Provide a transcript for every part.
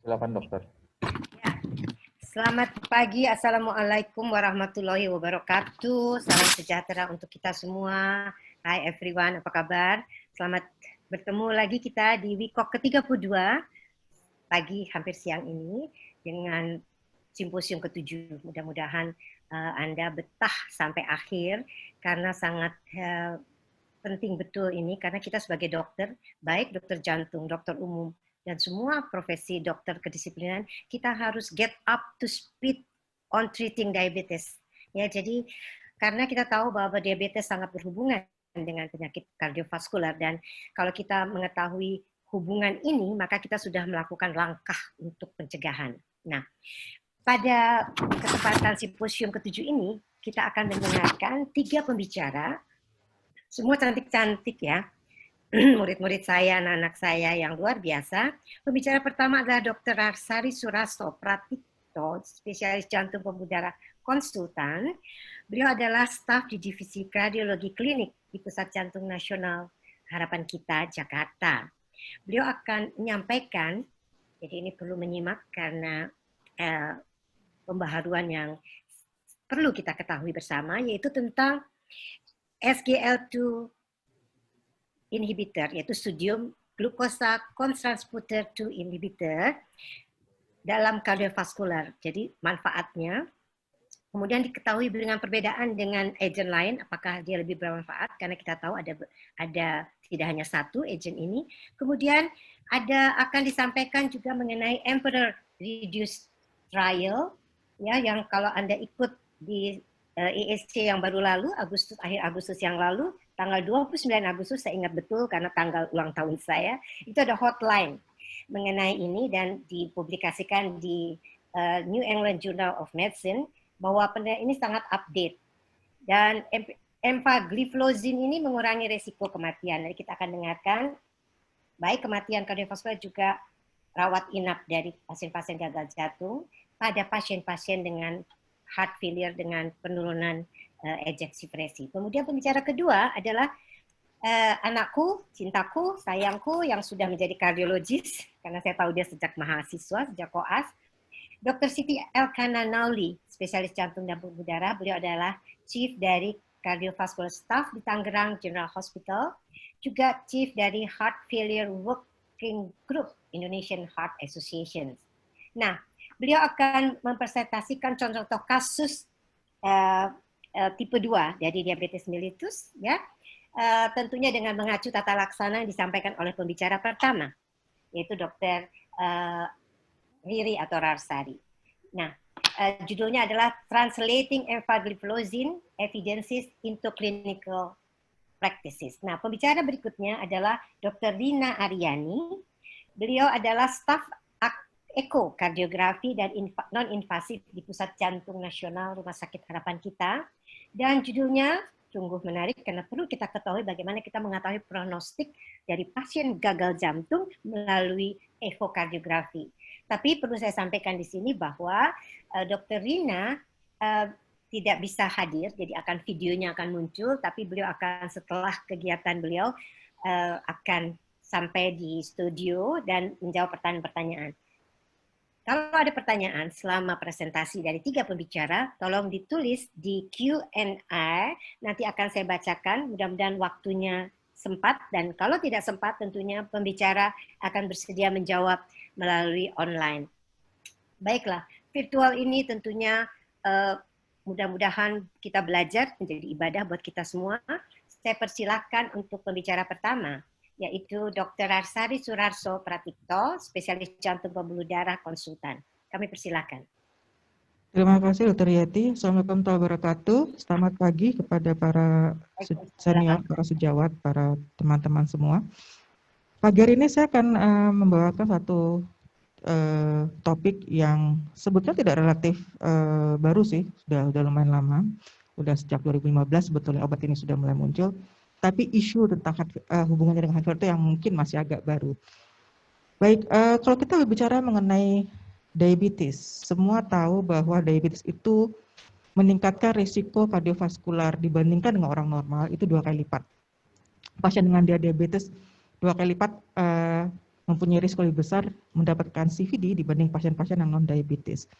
Silakan dokter. Ya. Selamat pagi, Assalamualaikum warahmatullahi wabarakatuh. Salam sejahtera untuk kita semua. Hai everyone, apa kabar? Selamat bertemu lagi kita di Wikok ke-32 pagi hampir siang ini dengan simposium ke-7. Mudah-mudahan Anda betah sampai akhir karena sangat penting betul ini karena kita sebagai dokter, baik dokter jantung, dokter umum, dan semua profesi dokter kedisiplinan, kita harus get up to speed on treating diabetes. Ya, jadi karena kita tahu bahwa diabetes sangat berhubungan dengan penyakit kardiovaskular dan kalau kita mengetahui hubungan ini, maka kita sudah melakukan langkah untuk pencegahan. Nah, pada kesempatan simposium ke-7 ini, kita akan mendengarkan 3 pembicara, semua cantik-cantik ya, murid-murid saya, anak-anak saya yang luar biasa. Pembicara pertama adalah Dr. Rarsari Surasto Pratikto, spesialis jantung pembuluh darah konsultan. Beliau adalah staf di Divisi Kardiologi Klinik di Pusat Jantung Nasional Harapan Kita, Jakarta. Beliau akan menyampaikan, jadi ini perlu menyimak karena pembaharuan yang perlu kita ketahui bersama, yaitu tentang SGL2 inhibitor, yaitu sodium glukosa transporter 2 inhibitor dalam kardiovaskular. Jadi manfaatnya, kemudian diketahui dengan perbedaan dengan agent lain, apakah dia lebih bermanfaat, karena kita tahu ada tidak hanya satu agent ini. Kemudian akan disampaikan juga mengenai Emperor Reduced Trial, ya, yang kalau Anda ikut di ESC yang baru lalu, akhir Agustus yang lalu, tanggal 29 Agustus, saya ingat betul karena tanggal ulang tahun saya, itu ada hotline mengenai ini dan dipublikasikan di New England Journal of Medicine bahwa ini sangat update. Dan empagliflozin ini mengurangi resiko kematian. Jadi kita akan dengarkan baik kematian kardiovaskular juga rawat inap dari pasien-pasien gagal jantung pada pasien-pasien dengan heart failure dengan penurunan ejeksi fresi. Kemudian pembicara kedua adalah anakku, cintaku, sayangku yang sudah menjadi kardiologis, karena saya tahu dia sejak mahasiswa, sejak koas, Dr. Siti Elkana Nauli, spesialis jantung dan pembuluh darah. Beliau adalah Chief dari Cardiovascular Staff di Tangerang General Hospital, juga Chief dari Heart Failure Working Group Indonesian Heart Association. Nah, beliau akan mempresentasikan contoh kasus tipe 2 dari diabetes mellitus, ya, tentunya dengan mengacu tata laksana yang disampaikan oleh pembicara pertama, yaitu Dr. Riri atau Rarsari. Nah, judulnya adalah Translating Empagliflozin Evidences into Clinical Practices. Nah, pembicara berikutnya adalah Dr. Rina Aryani. Beliau adalah staf ekokardiografi dan non-invasif di Pusat Jantung Nasional Rumah Sakit Harapan Kita. Dan judulnya sungguh menarik karena perlu kita ketahui bagaimana kita mengetahui prognostik dari pasien gagal jantung melalui ekokardiografi. Tapi perlu saya sampaikan di sini bahwa Dr. Rina tidak bisa hadir, jadi videonya akan muncul, tapi beliau akan setelah kegiatan beliau akan sampai di studio dan menjawab pertanyaan-pertanyaan. Kalau ada pertanyaan selama presentasi dari 3 pembicara, tolong ditulis di Q&A, nanti akan saya bacakan, mudah-mudahan waktunya sempat, dan kalau tidak sempat tentunya pembicara akan bersedia menjawab melalui online. Baiklah, virtual ini tentunya mudah-mudahan kita belajar menjadi ibadah buat kita semua. Saya persilahkan untuk pembicara pertama, yaitu Dr. Rarsari Surasto Pratikto, spesialis jantung pembuluh darah konsultan. Kami persilahkan. Terima kasih Dr. Yati. Assalamualaikum warahmatullahi wabarakatuh. Selamat pagi kepada para senior, para sejawat, para teman-teman semua. Pagi hari ini saya akan membawakan satu topik yang sebetulnya tidak relatif baru sih, sudah lumayan lama, sudah sejak 2015 sebetulnya obat ini sudah mulai muncul. Tapi isu tentang hubungannya dengan heart failure itu yang mungkin masih agak baru. Baik, kalau kita berbicara mengenai diabetes, semua tahu bahwa diabetes itu meningkatkan risiko kardiovaskular dibandingkan dengan orang normal itu 2 kali lipat. Pasien dengan diabetes 2 kali lipat mempunyai risiko lebih besar mendapatkan CVD dibanding pasien-pasien yang non-diabetes.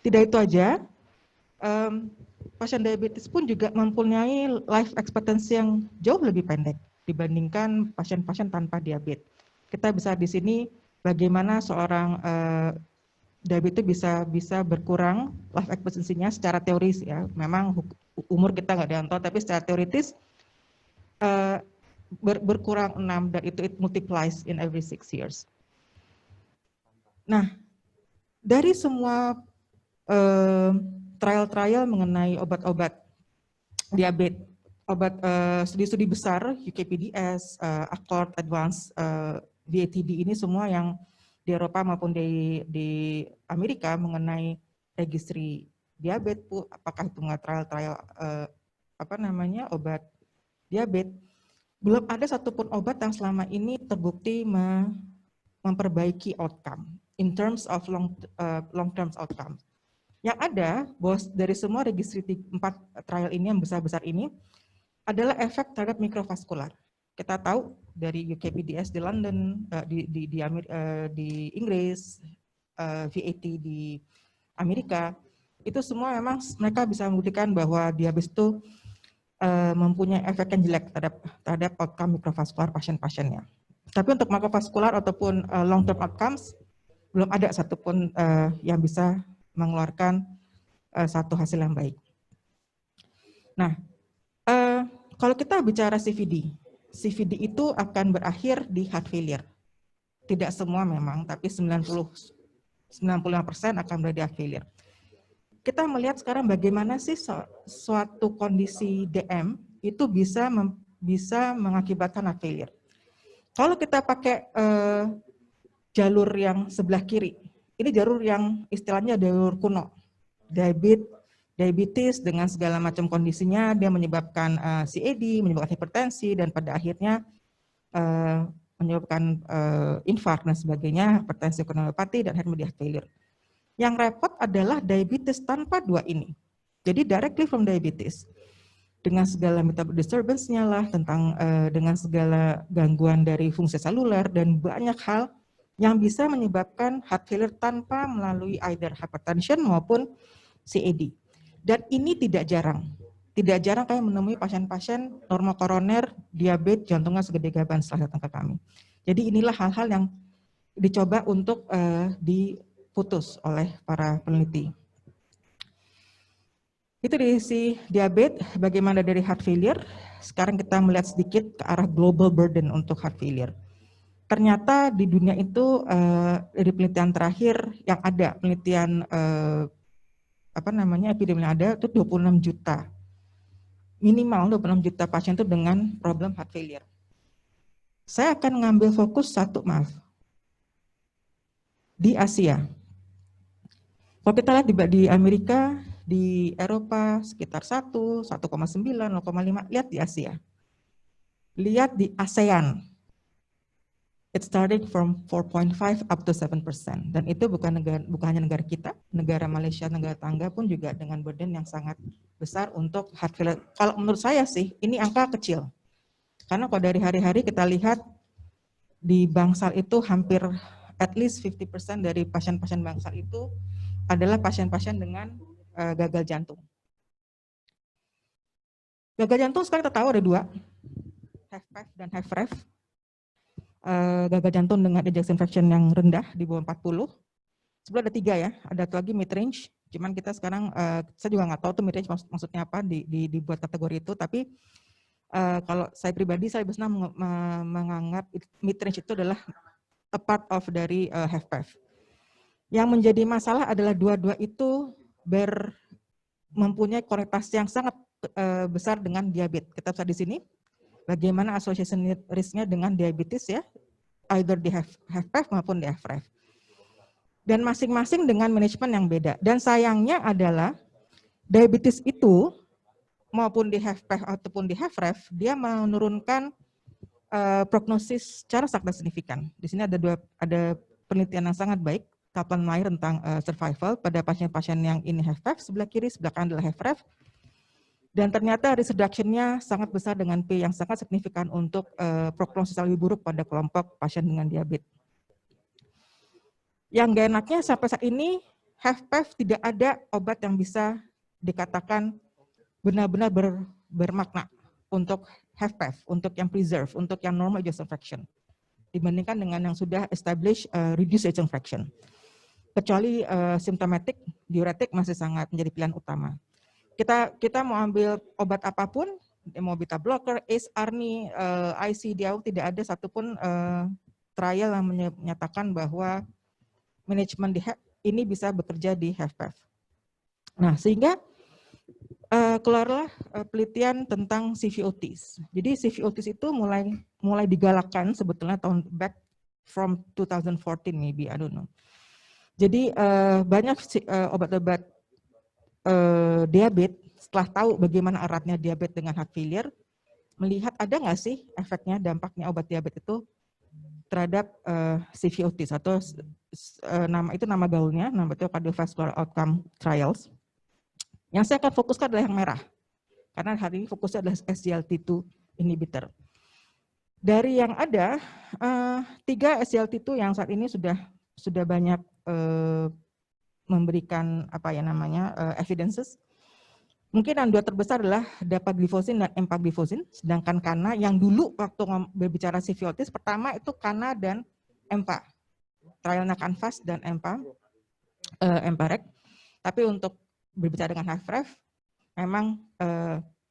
Tidak itu aja, pasien diabetes pun juga mempunyai life expectancy yang jauh lebih pendek dibandingkan pasien-pasien tanpa diabetes. Kita bisa di sini bagaimana seorang diabetes bisa berkurang life expectancy-nya secara teoris ya. Memang umur kita nggak diantol, tapi secara teoritis berkurang 6 dan it multiplies in every 6 years. Nah, dari semua trial-trial mengenai obat-obat diabetes, studi-studi besar, UKPDS, Accord, Advance, VATD ini semua yang di Eropa maupun di Amerika mengenai registry diabetes, apakah itu trial-trial obat diabetes, belum ada satupun obat yang selama ini terbukti memperbaiki outcome in terms of long-term outcome. Yang ada, dari semua registry 4 trial ini yang besar-besar ini adalah efek terhadap mikrovaskular. Kita tahu dari UKPDS di London, di Inggris, VAT di Amerika, itu semua memang mereka bisa membuktikan bahwa diabetes itu mempunyai efek yang jelek terhadap outcome mikrovaskular pasien-pasiennya. Tapi untuk makrovaskular ataupun long-term outcomes, belum ada satupun yang bisa mengeluarkan satu hasil yang baik. Nah, kalau kita bicara CVD itu akan berakhir di heart failure. Tidak semua memang, tapi 95% akan berada di heart failure. Kita melihat sekarang bagaimana sih suatu kondisi DM itu bisa mengakibatkan heart failure. Kalau kita pakai jalur yang sebelah kiri, ini jalur yang istilahnya jalur kuno. Diabetes dengan segala macam kondisinya, dia menyebabkan CAD, menyebabkan hipertensi, dan pada akhirnya menyebabkan infark dan sebagainya, hipertensi koronaripati, dan heart failure. Yang repot adalah diabetes tanpa dua ini. Jadi directly from diabetes, dengan segala metabolic disturbance-nya lah, dengan segala gangguan dari fungsi seluler, dan banyak hal yang bisa menyebabkan heart failure tanpa melalui either hypertension maupun CAD. Dan ini tidak jarang. Tidak jarang kami menemui pasien-pasien norma koroner, diabetes, jantungnya segede gaban setelah datang ke kami. Jadi inilah hal-hal yang dicoba untuk diputus oleh para peneliti. Itu dari sisi diabetes, bagaimana dari heart failure. Sekarang kita melihat sedikit ke arah global burden untuk heart failure. Ternyata di dunia itu dari penelitian terakhir yang ada, penelitian epidemi yang ada itu 26 juta. Minimal 26 juta pasien itu dengan problem heart failure. Saya akan ngambil fokus di Asia. Kalau kita lihat di Amerika, di Eropa sekitar 1,9, 0,5, lihat di Asia. Lihat di ASEAN. It started from 4.5 up to 7%. Dan itu bukan hanya negara kita, negara Malaysia, negara tangga pun juga dengan burden yang sangat besar untuk heart failure. Kalau menurut saya sih, ini angka kecil. Karena kalau dari hari-hari kita lihat di Bangsal itu hampir at least 50% dari pasien-pasien Bangsal itu adalah pasien-pasien dengan gagal jantung. Gagal jantung sekarang kita tahu ada dua, HFpEF dan HFrEF. Gagal jantung dengan ejection fraction yang rendah di bawah 40. Sebenarnya ada 3 ya, ada lagi mid range. Cuman kita sekarang, saya juga nggak tahu tuh mid range maksudnya apa dibuat kategori itu. Tapi kalau saya pribadi, saya biasanya menganggap mid range itu adalah a part of dari HFpEF. Yang menjadi masalah adalah dua-dua itu mempunyai korelasi yang sangat besar dengan diabetes. Kita bisa di sini. Bagaimana association risk-nya dengan diabetes ya, either di HFpEF maupun di HFrEF. Dan masing-masing dengan manajemen yang beda. Dan sayangnya adalah diabetes itu maupun di HFpEF ataupun di HFrEF, dia menurunkan prognosis secara sangat signifikan. Di sini ada penelitian yang sangat baik, Kaplan-Meier tentang survival pada pasien-pasien yang ini HFpEF, sebelah kiri, sebelah kanan adalah HFrEF. Dan ternyata risk reduction-nya sangat besar dengan P yang sangat signifikan untuk prognosis lebih buruk pada kelompok pasien dengan diabetes. Yang gak enaknya sampai saat ini HFpEF tidak ada obat yang bisa dikatakan benar-benar bermakna untuk HFpEF, untuk yang preserve, untuk yang normal ejection fraction dibandingkan dengan yang sudah established reduced ejection fraction. Kecuali symptomatic, diuretik masih sangat menjadi pilihan utama. Kita mau ambil obat apapun, mau beta blocker, ACE, ARNI, IC, DAO, tidak ada satupun trial yang menyatakan bahwa manajemen ini bisa bekerja di HFpEF. Nah, sehingga keluarlah penelitian tentang CVOTs. Jadi CVOTs itu mulai digalakkan sebetulnya tahun back from 2014 maybe, I don't know. Jadi banyak obat-obat diabetes setelah tahu bagaimana eratnya diabetes dengan heart failure, melihat ada nggak sih efeknya, dampaknya obat diabetes itu terhadap CVOTs atau nama gaulnya, nama itu cardiovascular outcome trials. Yang saya akan fokuskan adalah yang merah, karena hari ini fokusnya adalah SGLT2 inhibitor. Dari yang ada 3 SGLT2 yang saat ini sudah banyak memberikan evidences. Mungkin yang 2 terbesar adalah dapagliflozin dan empagliflozin, sedangkan Kana yang dulu waktu berbicara CVOTs pertama itu Kana dan Empa, trialnya Canvas dan Emparec. Tapi untuk berbicara dengan HFrEF, memang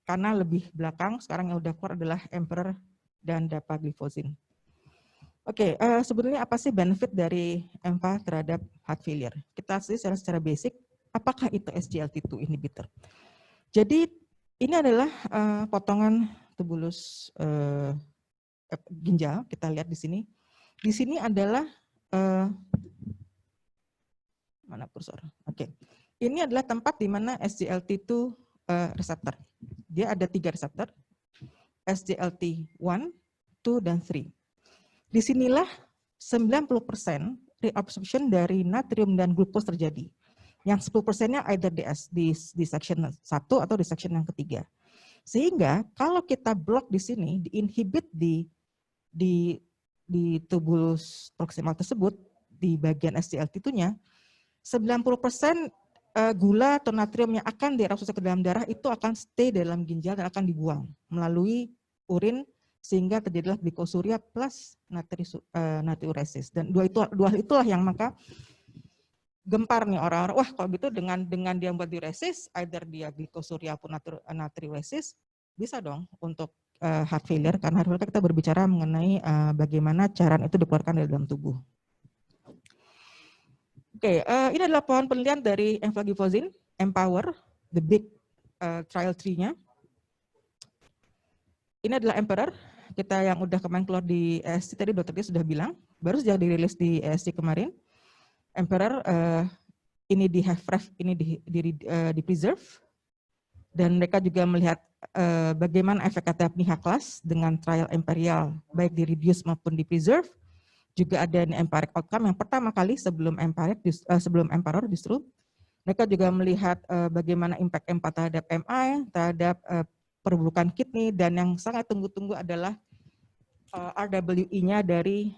Kana lebih belakang. Sekarang yang udah keluar adalah Emperor dan dapagliflozin. Oke, sebenarnya apa sih benefit dari EMPA terhadap heart failure? Kita sih secara basic, apakah itu SGLT2 inhibitor? Jadi ini adalah potongan tubulus ginjal, kita lihat di sini. Di sini adalah mana kursor? Oke, ini adalah tempat di mana SGLT2 reseptor. Dia ada 3 reseptor, SGLT1, 2, dan 3. Disinilah 90% reabsorption dari natrium dan glukos terjadi. Yang 10%-nya either di section 1 atau di section yang ketiga. Sehingga kalau kita blok di sini, diinhibit di tubulus proksimal tersebut, di bagian SGLT2-nya, 90% gula atau natrium yang akan direabsorpsi ke dalam darah itu akan stay dalam ginjal dan akan dibuang melalui urin, sehingga terjadilah glikosuria plus natriuresis. Dan dua hal itulah yang maka gempar nih orang-orang, wah kalau gitu dengan dia buat diuresis, either dia glikosuria pun natriuresis, bisa dong untuk heart failure, karena heart failure kita berbicara mengenai bagaimana cairan itu dikeluarkan dari dalam tubuh. Oke, ini adalah pohon penelitian dari empagliflozin, Empower, the big trial tree-nya. Ini adalah Emperor, kita yang udah kemarin keluar di ESC tadi dokter dia sudah bilang, baru saja dirilis di ESC kemarin. Emperor ini di HFrEF, ini di preserve, dan mereka juga melihat bagaimana efek terhadap NIHA class dengan trial Imperial, baik di reduce maupun di preserve. Juga ada Emparec outcome yang pertama kali sebelum Emperor justru. Mereka juga melihat bagaimana impact EMPA terhadap MI, terhadap perburukan kidney, dan yang sangat tunggu-tunggu adalah RWE-nya dari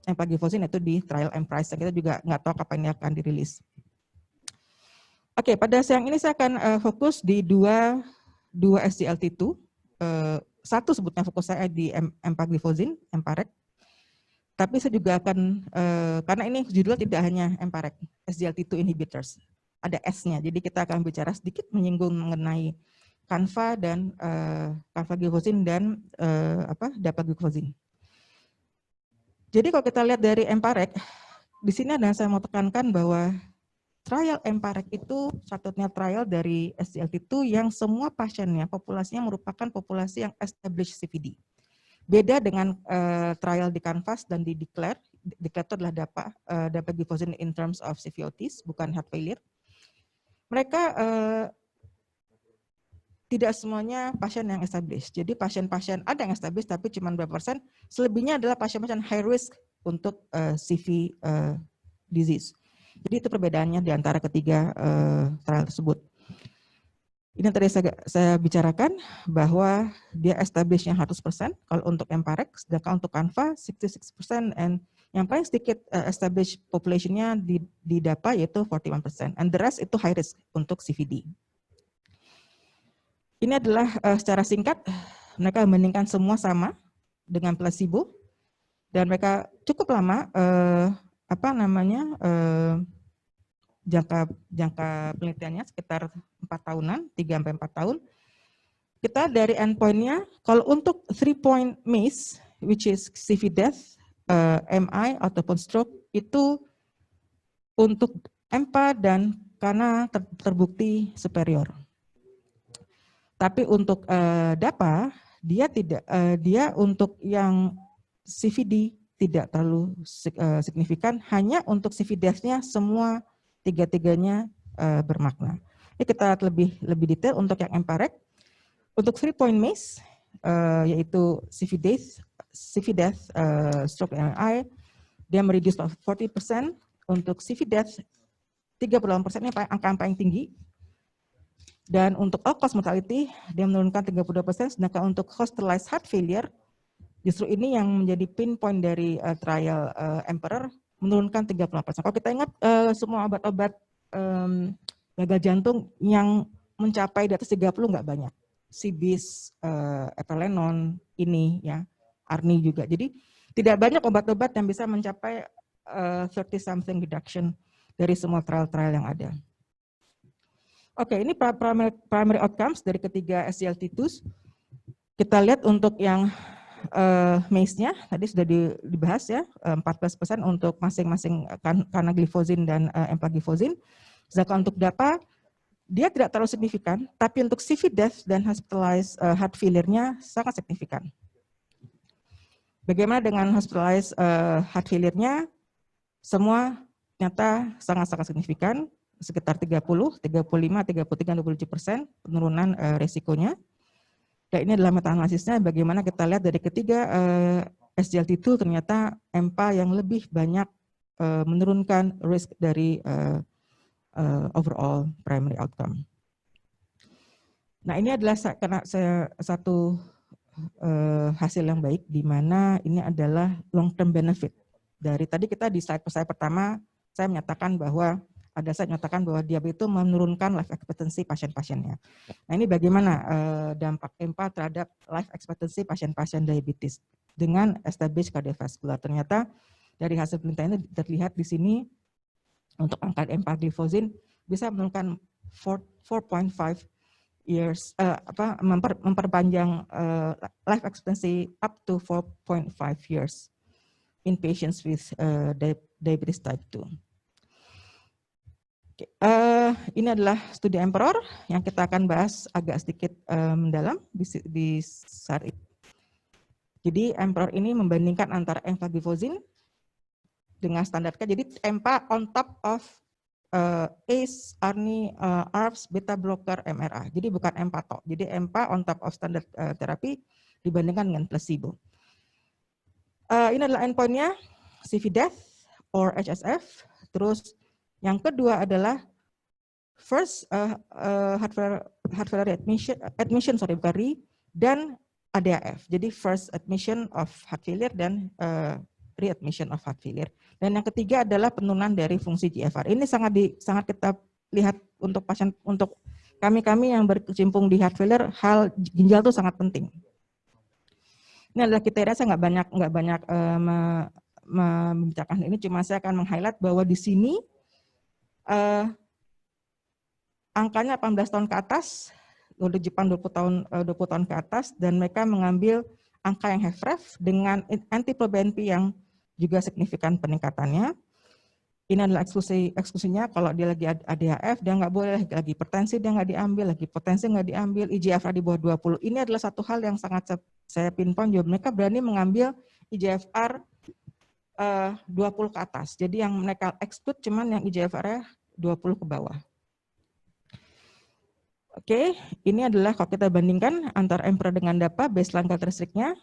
empagliflozin itu di trial Emprise. Kita juga nggak tahu kapan ini akan dirilis. Oke, pada siang ini saya akan fokus di dua SGLT2. Satu sebutnya fokus saya di empagliflozin, Emparec. Tapi saya juga akan, karena ini judulnya tidak hanya Emparec, SGLT2 inhibitors, ada S-nya. Jadi kita akan bicara sedikit menyinggung mengenai Canva dan Canvagliflozin dan dapagliflozin. Jadi kalau kita lihat dari Emparec, di sini ada saya mau tekankan bahwa trial Emparec itu satunya trial dari SGLT2 yang semua pasiennya, populasinya merupakan populasi yang established CVD. Beda dengan trial di Canvas dan di Declare. Declare itu adalah dapagliflozin in terms of CVOTs, bukan heart failure. Mereka tidak semuanya pasien yang established. Jadi pasien-pasien ada yang established tapi cuma berapa persen. Selebihnya adalah pasien-pasien high risk untuk CV disease. Jadi itu perbedaannya di antara ketiga trial tersebut. Ini yang tadi saya bicarakan bahwa dia establishnya 100% kalau untuk Emparec, sedangkan untuk Canva 66% and Yang paling sedikit established population-nya di DAPA yaitu 41%, and the rest itu high risk untuk CVD. Ini adalah secara singkat mereka membandingkan semua sama dengan placebo dan mereka cukup lama jangka penelitiannya sekitar 4 tahunan, 3-4 tahun. Kita dari endpoint-nya, kalau untuk 3-point MACE, which is CV death, MI ataupun stroke, itu untuk EMPA dan karena terbukti superior. Tapi untuk DAPA, dia untuk yang CVD tidak terlalu signifikan, hanya untuk CV death-nya semua tiga-tiganya bermakna. Ini kita lebih detail untuk yang EMPA-REC. Untuk 3-point MACE, yaitu CV death, stroke MI, dia mereduce 40%. Untuk CV death, 38% ini angka yang paling tinggi. Dan untuk all-cause mortality, dia menurunkan 32%, sedangkan untuk hospitalized heart failure, justru ini yang menjadi pinpoint dari trial Emperor, menurunkan 38%. Kalau kita ingat semua obat-obat gagal jantung yang mencapai di atas 30 nggak banyak. Cibis, Epelenon, ini ya, Arni juga. Jadi tidak banyak obat-obat yang bisa mencapai 30-something reduction dari semua trial-trial yang ada. Oke, ini primary outcomes dari ketiga SGLT2s. Kita lihat untuk yang MACE-nya, tadi sudah dibahas ya, 14% untuk masing-masing canagliflozin dan empagliflozin. Sedangkan untuk DAPA, dia tidak terlalu signifikan, tapi untuk CV death dan hospitalized heart failure-nya sangat signifikan. Bagaimana dengan hospitalized heart failure-nya? Semua ternyata sangat-sangat signifikan, sekitar 30, 35, 33, 27% penurunan resikonya. Dan ini adalah meta-analisisnya, bagaimana kita lihat dari ketiga SGLT2 ternyata EMPA yang lebih banyak menurunkan risk dari overall primary outcome. Nah, ini adalah satu hasil yang baik, di mana ini adalah long term benefit. Dari tadi kita di slide pertama, saya menyatakan bahwa diabetes itu menurunkan life expectancy pasien-pasiennya. Nah, ini bagaimana dampak EMPA terhadap life expectancy pasien-pasien diabetes dengan established cardiovascular. Ternyata dari hasil penelitian ini terlihat di sini untuk angka empagliflozin bisa menurunkan 4.5 years, memperpanjang life expectancy up to 4.5 years in patients with diabetes type 2. Ini adalah studi Emperor yang kita akan bahas agak sedikit mendalam di saat ini. Jadi Emperor ini membandingkan antara empagliflozin dengan standar K. Jadi EMPA on top of ACE, ARNI, ARBs, beta blocker, MRA. Jadi bukan EMPA tok. Jadi EMPA on top of standard terapi dibandingkan dengan placebo. Ini adalah endpoint-nya, CV death or HSF. Terus yang kedua adalah first heart failure admission dan ADAF. Jadi first admission of heart failure dan readmission of heart failure. Dan yang ketiga adalah penurunan dari fungsi GFR. Ini sangat kita lihat untuk pasien, untuk kami yang berkecimpung di heart failure, hal ginjal itu sangat penting. Ini adalah kriteria, saya nggak banyak membicarakan ini, cuma saya akan meng-highlight bahwa di sini angkanya 18 tahun ke atas, untuk Jepang 20 tahun ke atas, dan mereka mengambil angka yang HFrEF dengan anti-proBNP yang juga signifikan peningkatannya. Ini adalah eksklusinya, kalau dia lagi ADHF, dia nggak boleh, lagi hipertensi dia nggak diambil, lagi potensi nggak diambil, IGFR di bawah 20. Ini adalah satu hal yang sangat saya pinpoint, juga mereka berani mengambil IGFR 20 ke atas. Jadi yang mereka exclude cuman yang IGFR-nya 20 ke bawah. Oke, ini adalah kalau kita bandingkan antara Emperor dengan DAPA, baseline karakteristiknya.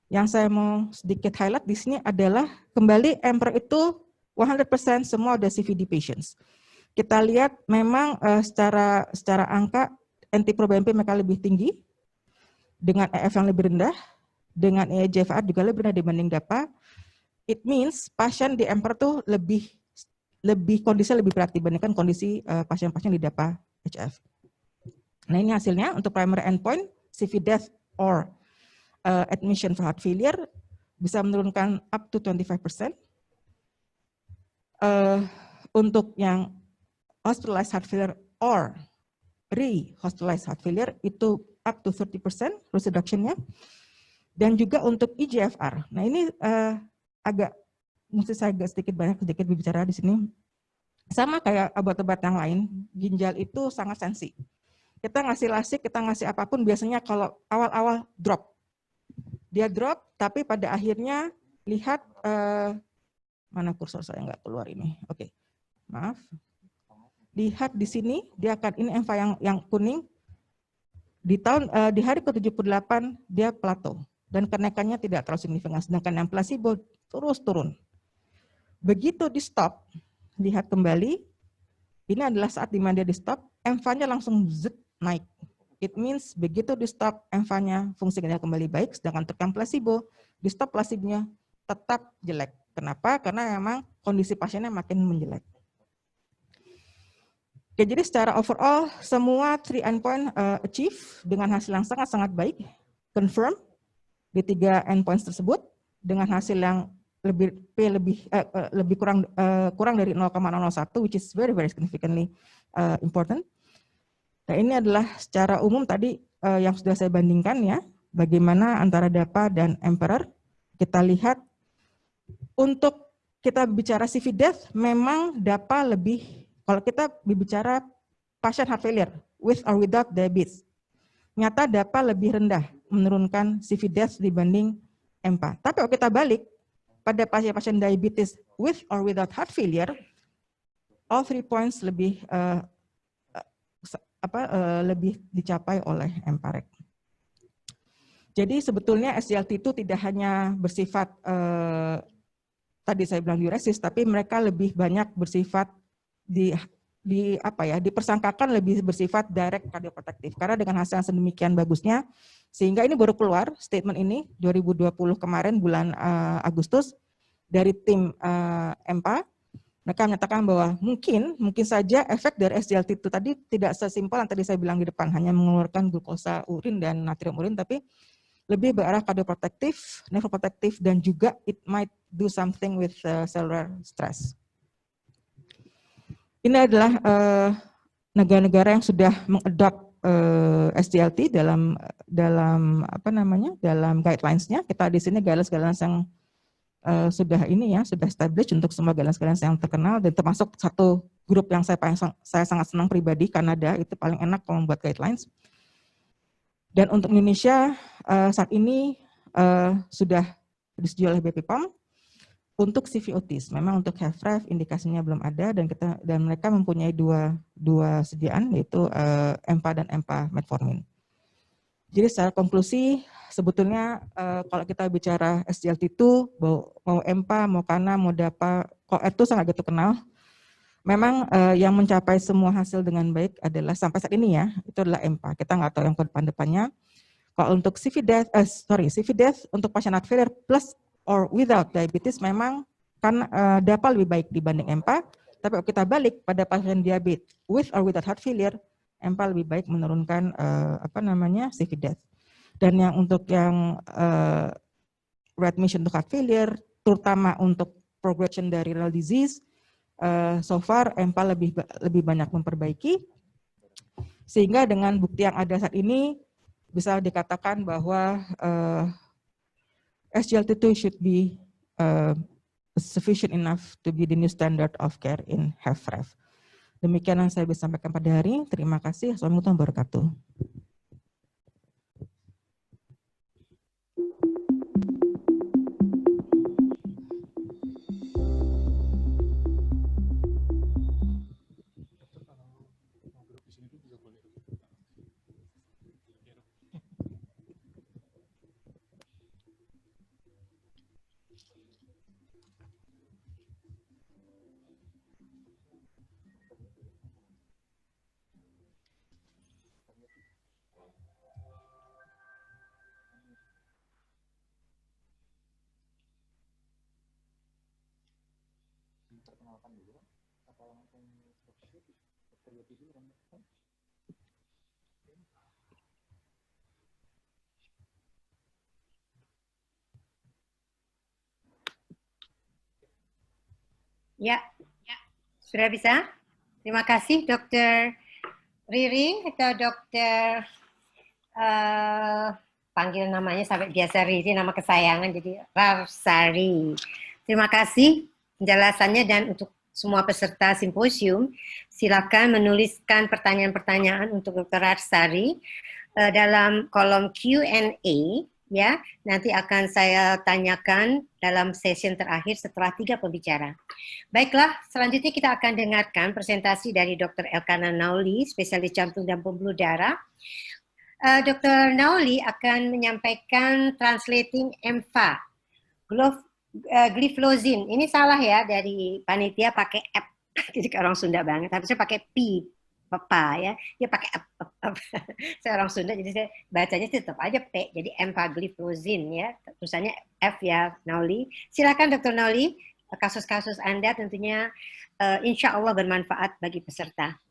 Yang saya mau sedikit highlight di sini adalah kembali Emperor itu 100% semua ada CVD patients. Kita lihat memang secara angka anti-proBNP mereka lebih tinggi, dengan EF yang lebih rendah, dengan eGFR juga lebih rendah dibanding DAPA. It means pasien di EMPER tuh lebih kondisinya lebih berat dibandingkan kondisi pasien-pasien di DAPA HF. Nah ini hasilnya untuk primary endpoint CV death or admission for heart failure bisa menurunkan up to 25%. Untuk yang hospitalized heart failure or re-hospitalized heart failure itu up to 30% risk reduction-nya. Dan juga untuk eGFR. Nah ini mesti saya agak sedikit berbicara di sini. Sama kayak obat-obat yang lain, ginjal itu sangat sensi. Kita ngasih lasik, kita ngasih apapun, biasanya kalau awal-awal drop. Dia drop, tapi pada akhirnya lihat, mana kursor saya nggak keluar ini. Oke, maaf. Lihat di sini, dia akan, ini EMPA yang kuning, di hari ke-78 dia plateau. Dan kenaikannya tidak terlalu signifikan, sedangkan yang placebo terus turun. Begitu di stop, lihat kembali, ini adalah saat di mana dia di stop, EMPA-nya langsung naik. It means begitu di stop, EMPA-nya fungsinya kembali baik, sedangkan untuk yang placebo, di stop placebo-nya tetap jelek. Kenapa? Karena memang kondisi pasiennya makin menjelek. Oke, jadi secara overall, semua 3 endpoint achieve dengan hasil yang sangat-sangat baik, confirm di 3 endpoints tersebut dengan hasil yang lebih kurang dari 0,001, which is very significantly important. Nah ini adalah secara umum tadi yang sudah saya bandingkan ya, bagaimana antara DAPA dan EMPEROR. Kita lihat untuk kita bicara CV death, memang DAPA lebih, kalau kita berbicara pasien heart failure with or without diabetes, nyata DAPA lebih rendah menurunkan CV death dibanding EMPA. Tapi kalau kita balik pada pasien-pasien diabetes with or without heart failure, all 3 points lebih lebih dicapai oleh EMPA-REC. Jadi sebetulnya SGLT itu tidak hanya bersifat tadi saya bilang diuresis, tapi mereka lebih banyak bersifat dipersangkakan lebih bersifat direct cardioprotective. Karena dengan hasil yang sedemikian bagusnya, sehingga ini baru keluar statement ini 2020 kemarin bulan Agustus dari tim EMPA. Mereka menyatakan bahwa mungkin saja efek dari SGLT itu tadi tidak sesimpel yang tadi saya bilang di depan, hanya mengeluarkan glukosa urin dan natrium urin, tapi lebih berarah cardioprotective, nephroprotective, dan juga it might do something with cellular stress. Ini adalah negara-negara yang sudah mengadopt SGLT dalam guidelines-nya. Kita di sini guidelines yang sudah established untuk semua guidelines yang terkenal, dan termasuk satu grup yang saya sangat senang pribadi, Kanada, itu paling enak kalau membuat guidelines. Dan untuk Indonesia saat ini sudah disetujui oleh BPOM untuk CVOTs. Memang untuk HFrEF indikasinya belum ada, dan mereka mempunyai dua sediaan, yaitu EMPA dan EMPA metformin. Jadi secara konklusi, sebetulnya kalau kita bicara SGLT2, mau EMPA, mau KANA, mau DAPA, kok itu sangat gitu kenal. Memang yang mencapai semua hasil dengan baik adalah sampai saat ini ya, itu adalah EMPA. Kita nggak tahu yang ke depan-depannya. Kalau untuk CV death untuk pasien heart failure plus or without diabetes, memang kan DAPA lebih baik dibanding EMPA. Tapi kalau kita balik pada pasien diabetes with or without heart failure, EMPA lebih baik menurunkan CV death. Dan yang untuk yang readmission untuk heart failure, terutama untuk progression dari renal disease, so far EMPA lebih banyak memperbaiki, sehingga dengan bukti yang ada saat ini bisa dikatakan bahwa SGLT2 should be sufficient enough to be the new standard of care in HFrEF. Demikian yang saya bisa sampaikan pada hari ini. Terima kasih. Assalamualaikum warahmatullahi wabarakatuh. Ya, sudah bisa? Terima kasih Dokter Riri atau Dokter panggil namanya sampai biasa Riri, nama kesayangan jadi Rarsari. Terima kasih penjelasannya dan untuk semua peserta simposium, silakan menuliskan pertanyaan-pertanyaan untuk Dr. Rarsari dalam kolom Q&A ya. Nanti akan saya tanyakan dalam session terakhir setelah 3 pembicara. Baiklah, selanjutnya kita akan dengarkan presentasi dari Dr. Elkana Nauli, spesialis jantung dan pembuluh darah. Dr. Nauli akan menyampaikan translating EMFA, gliflozin. Ini salah ya dari panitia pakai F, jadi orang Sunda banget. Harusnya pakai P, papa ya. Dia pakai F. Saya orang Sunda, jadi saya bacanya tetap aja P. Jadi EMFA gliflozin ya. Tulisannya F ya, Nauli. Silakan Dr. Nauli, kasus-kasus Anda tentunya insya Allah bermanfaat bagi peserta.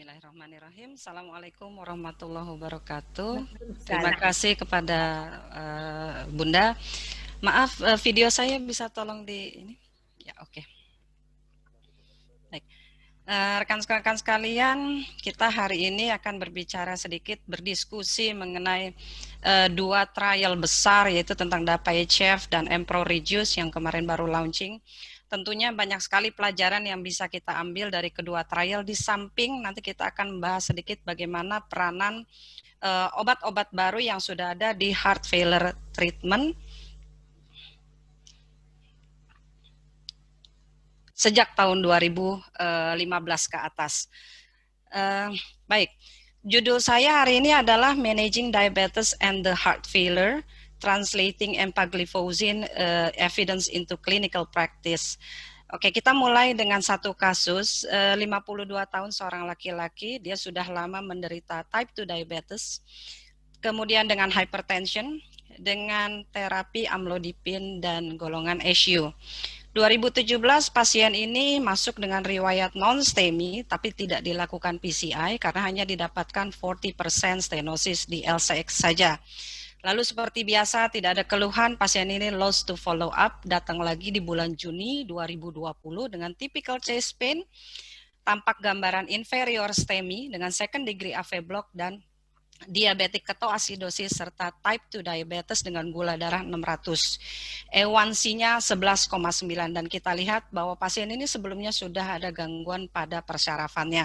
Bismillahirrahmanirrahim. Assalamualaikum warahmatullahi wabarakatuh. Terima kasih kepada Bunda. Maaf, video saya bisa tolong di ini? Ya, oke. Baik. Rekan-rekan sekalian, kita hari ini akan berbicara sedikit, berdiskusi mengenai 2 trial besar, yaitu tentang DAPA-HF dan EMPRO-REDUCE yang kemarin baru launching. Tentunya banyak sekali pelajaran yang bisa kita ambil dari kedua trial. Di samping nanti kita akan membahas sedikit bagaimana peranan obat-obat baru yang sudah ada di heart failure treatment sejak tahun 2015 ke atas. Baik, judul saya hari ini adalah Managing Diabetes and the Heart Failure, Translating Empagliflozin Evidence into Clinical Practice. Oke, kita mulai dengan satu kasus, 52 tahun seorang laki-laki, dia sudah lama menderita type 2 diabetes, kemudian dengan hypertension, dengan terapi amlodipin dan golongan SU. 2017 pasien ini masuk dengan riwayat non-STEMI tapi tidak dilakukan PCI karena hanya didapatkan 40% stenosis di LCX saja. Lalu seperti biasa tidak ada keluhan, pasien ini lost to follow up, datang lagi di bulan Juni 2020 dengan typical chest pain, tampak gambaran inferior STEMI dengan second degree AV block dan diabetik ketoasidosis serta type 2 diabetes dengan gula darah 600. A1C-nya 11,9 dan kita lihat bahwa pasien ini sebelumnya sudah ada gangguan pada persyarafannya.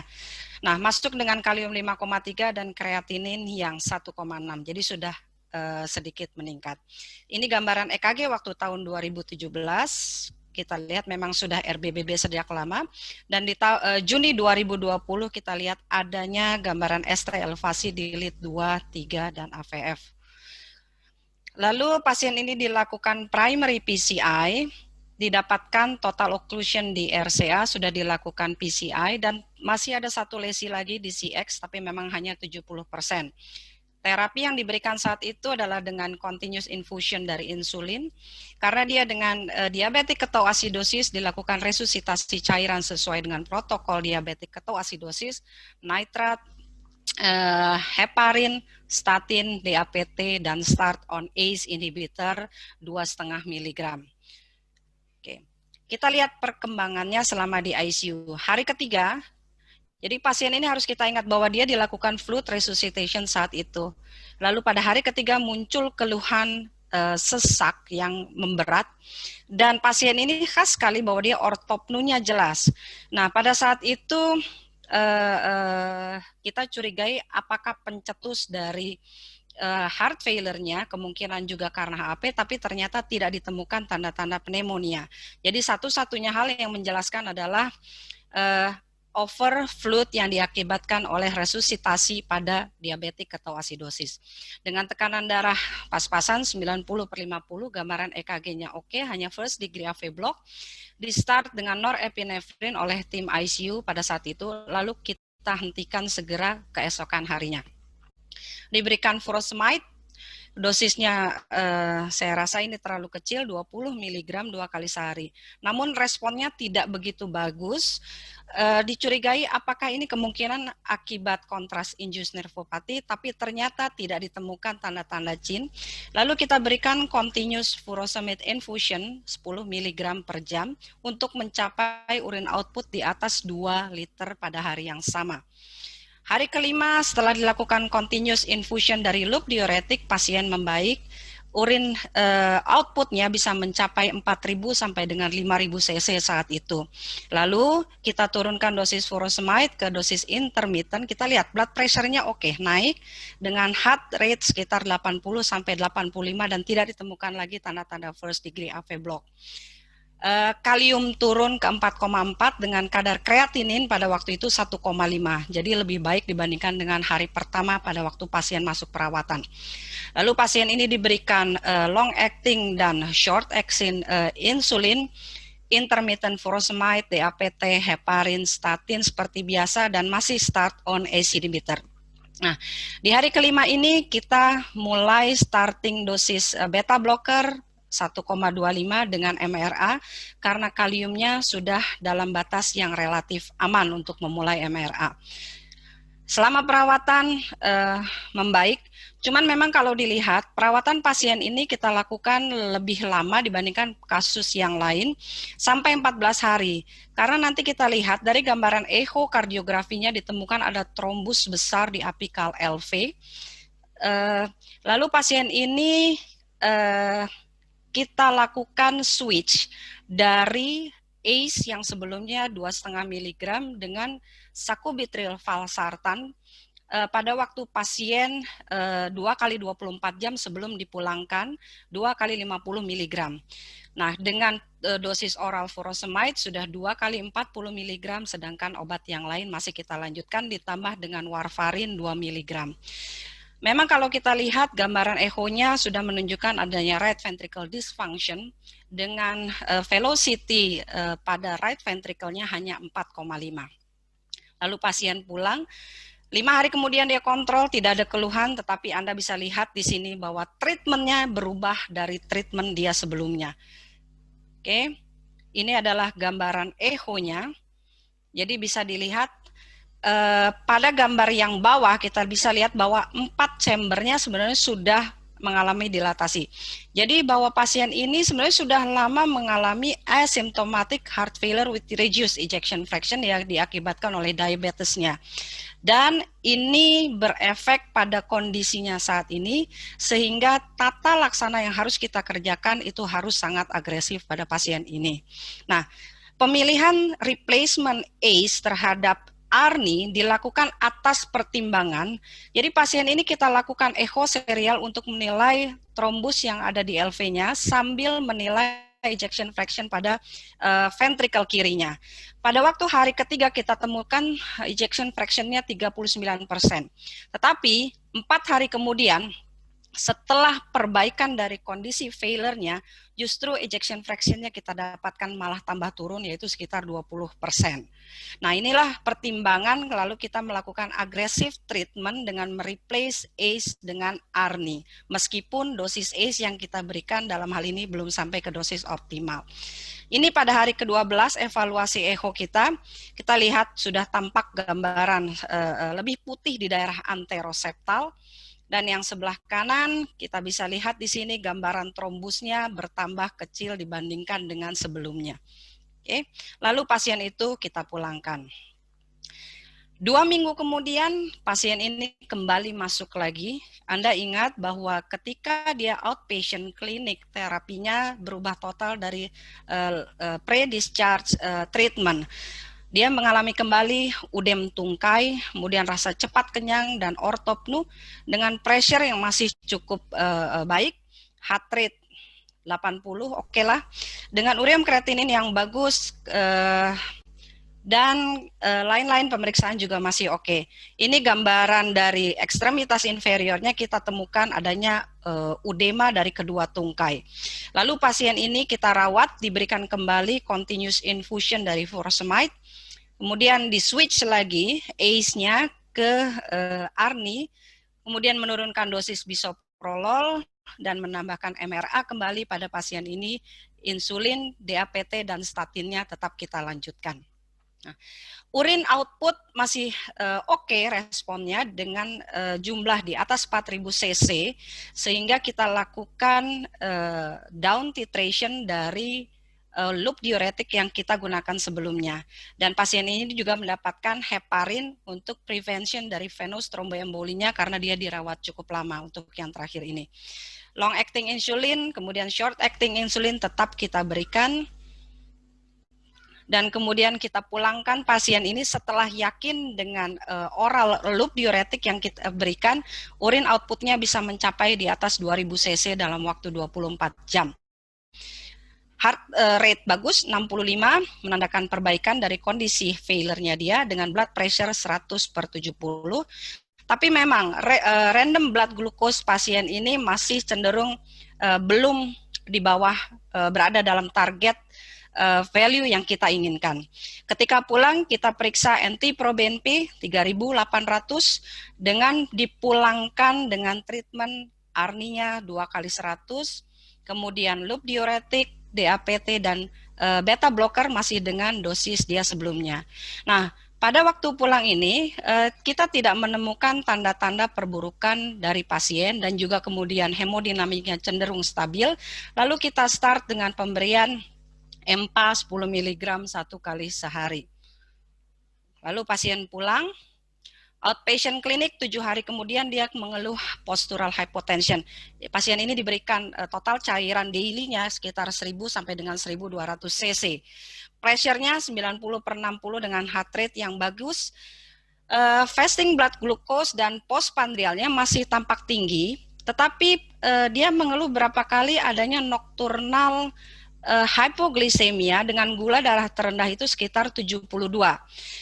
Nah, masuk dengan kalium 5,3 dan kreatinin yang 1,6. Jadi sudah sedikit meningkat. Ini gambaran EKG waktu tahun 2017. Kita lihat memang sudah RBBB sejak lama dan di Juni 2020 kita lihat adanya gambaran ST elevasi di lead 2, 3 dan AVF. Lalu pasien ini dilakukan primary PCI, didapatkan total occlusion di RCA, sudah dilakukan PCI dan masih ada satu lesi lagi di CX tapi memang hanya 70%. Terapi yang diberikan saat itu adalah dengan continuous infusion dari insulin. Karena dia dengan diabetik ketoasidosis dilakukan resusitasi cairan sesuai dengan protokol diabetik ketoasidosis, nitrat, heparin, statin, DAPT, dan start on ACE inhibitor 2,5 mg. Oke. Kita lihat perkembangannya selama di ICU. Hari ketiga, jadi pasien ini harus kita ingat bahwa dia dilakukan fluid resuscitation saat itu. Lalu pada hari ketiga muncul keluhan sesak yang memberat dan pasien ini khas sekali bahwa dia ortopnunya jelas. Nah, pada saat itu kita curigai apakah pencetus dari heart failure-nya, kemungkinan juga karena HP, tapi ternyata tidak ditemukan tanda-tanda pneumonia. Jadi satu-satunya hal yang menjelaskan adalah over fluid yang diakibatkan oleh resusitasi pada diabetik ketoasidosis. Dengan tekanan darah pas-pasan 90/50, gambaran EKG-nya oke, hanya first degree AV block. Di start dengan norepinephrine oleh tim ICU pada saat itu, lalu kita hentikan segera keesokan harinya. Diberikan furosemide, dosisnya saya rasa ini terlalu kecil, 20 mg 2 kali sehari. Namun responnya tidak begitu bagus. Dicurigai apakah ini kemungkinan akibat kontras induced nervopathy, tapi ternyata tidak ditemukan tanda-tanda CIN. Lalu kita berikan continuous furosemide infusion 10 mg per jam untuk mencapai urine output di atas 2 liter pada hari yang sama. Hari kelima setelah dilakukan continuous infusion dari loop diuretik, pasien membaik. Urin outputnya bisa mencapai 4.000 sampai dengan 5.000 cc saat itu. Lalu kita turunkan dosis furosemide ke dosis intermittent. Kita lihat blood pressure-nya oke, naik dengan heart rate sekitar 80 sampai 85 dan tidak ditemukan lagi tanda-tanda first degree AV block. Kalium turun ke 4,4 dengan kadar kreatinin pada waktu itu 1,5. Jadi lebih baik dibandingkan dengan hari pertama pada waktu pasien masuk perawatan. Lalu pasien ini diberikan long acting dan short acting insulin, intermittent furosemide, DAPT, heparin, statin seperti biasa dan masih start on ACE inhibitor. Nah, di hari kelima ini kita mulai starting dosis beta blocker 1,25 dengan MRA karena kaliumnya sudah dalam batas yang relatif aman untuk memulai MRA. Selama perawatan membaik, cuman memang kalau dilihat perawatan pasien ini kita lakukan lebih lama dibandingkan kasus yang lain sampai 14 hari. Karena nanti kita lihat dari gambaran ekokardiografinya ditemukan ada trombus besar di apikal LV. Lalu pasien ini kita lakukan switch dari ACE yang sebelumnya 2,5 mg dengan sakubitril valsartan pada waktu pasien 2 kali 24 jam sebelum dipulangkan 2 kali 50 mg. Nah, dengan dosis oral furosemide sudah 2 kali 40 mg, sedangkan obat yang lain masih kita lanjutkan ditambah dengan warfarin 2 mg. Memang kalau kita lihat gambaran echonya sudah menunjukkan adanya right ventricle dysfunction dengan velocity pada right ventricle-nya hanya 4,5. Lalu pasien pulang, 5 hari kemudian dia kontrol, tidak ada keluhan, tetapi Anda bisa lihat di sini bahwa treatmentnya berubah dari treatment dia sebelumnya. Oke, ini adalah gambaran echonya. Jadi bisa dilihat pada gambar yang bawah kita bisa lihat bahwa 4 chambernya sebenarnya sudah mengalami dilatasi. Jadi bahwa pasien ini sebenarnya sudah lama mengalami asymptomatic heart failure with reduced ejection fraction yang diakibatkan oleh diabetesnya. Dan ini berefek pada kondisinya saat ini sehingga tata laksana yang harus kita kerjakan itu harus sangat agresif pada pasien ini. Nah, pemilihan replacement ACE terhadap ARNI dilakukan atas pertimbangan. Jadi pasien ini kita lakukan echo serial untuk menilai trombus yang ada di LV-nya sambil menilai ejection fraction pada ventricle kirinya. Pada waktu hari ketiga kita temukan ejection fraction-nya 39%. Tetapi 4 hari kemudian setelah perbaikan dari kondisi failure-nya, justru ejection fraction-nya kita dapatkan malah tambah turun, yaitu sekitar 20%. Nah, inilah pertimbangan lalu kita melakukan agresif treatment dengan mereplace ACE dengan ARNI, meskipun dosis ACE yang kita berikan dalam hal ini belum sampai ke dosis optimal. Ini pada hari ke-12 evaluasi echo kita lihat sudah tampak gambaran lebih putih di daerah anteroseptal. Dan yang sebelah kanan kita bisa lihat di sini gambaran trombusnya bertambah kecil dibandingkan dengan sebelumnya. Oke, lalu pasien itu kita pulangkan. 2 minggu kemudian pasien ini kembali masuk lagi. Anda ingat bahwa ketika dia outpatient klinik terapinya berubah total dari pre-discharge treatment. Dia mengalami kembali udem tungkai, kemudian rasa cepat kenyang dan ortopnu dengan pressure yang masih cukup baik, heart rate 80 oke lah, dengan ureum kreatinin yang bagus dan lain-lain pemeriksaan juga masih oke. Ini gambaran dari ekstremitas inferiornya kita temukan adanya udema dari kedua tungkai. Lalu pasien ini kita rawat, diberikan kembali continuous infusion dari furosemide. Kemudian di switch lagi ACE-nya ke ARNI, kemudian menurunkan dosis bisoprolol metoprolol dan menambahkan MRA kembali pada pasien ini, insulin, DAPT, dan statinnya tetap kita lanjutkan. Nah, urin output masih oke responnya dengan jumlah di atas 4000 cc, sehingga kita lakukan down titration dari loop diuretik yang kita gunakan sebelumnya. Dan pasien ini juga mendapatkan heparin untuk prevention dari venous thromboembolinya karena dia dirawat cukup lama untuk yang terakhir ini. Long acting insulin, kemudian short acting insulin tetap kita berikan. Dan kemudian kita pulangkan pasien ini setelah yakin dengan oral loop diuretik yang kita berikan, urin outputnya bisa mencapai di atas 2000 cc dalam waktu 24 jam. Heart rate bagus, 65, menandakan perbaikan dari kondisi failure-nya dia dengan blood pressure 100/70. Tapi memang random blood glucose pasien ini masih cenderung belum di bawah, berada dalam target value yang kita inginkan. Ketika pulang kita periksa NT-proBNP 3800 dengan dipulangkan dengan treatment ARNI-nya 2x100, kemudian loop diuretik, DAPT, dan beta blocker masih dengan dosis dia sebelumnya. Nah, pada waktu pulang ini kita tidak menemukan tanda-tanda perburukan dari pasien dan juga kemudian hemodinamiknya cenderung stabil. Lalu kita start dengan pemberian EMPA 10 mg 1 kali sehari. Lalu pasien pulang, outpatient klinik 7 hari kemudian dia mengeluh postural hypotension. Pasien ini diberikan total cairan daily-nya sekitar 1000 sampai dengan 1200 cc. Pressure-nya 90/60 dengan heart rate yang bagus. Fasting blood glucose dan postprandialnya masih tampak tinggi, tetapi dia mengeluh berapa kali adanya nocturnal hypoglycemia dengan gula darah terendah itu sekitar 72.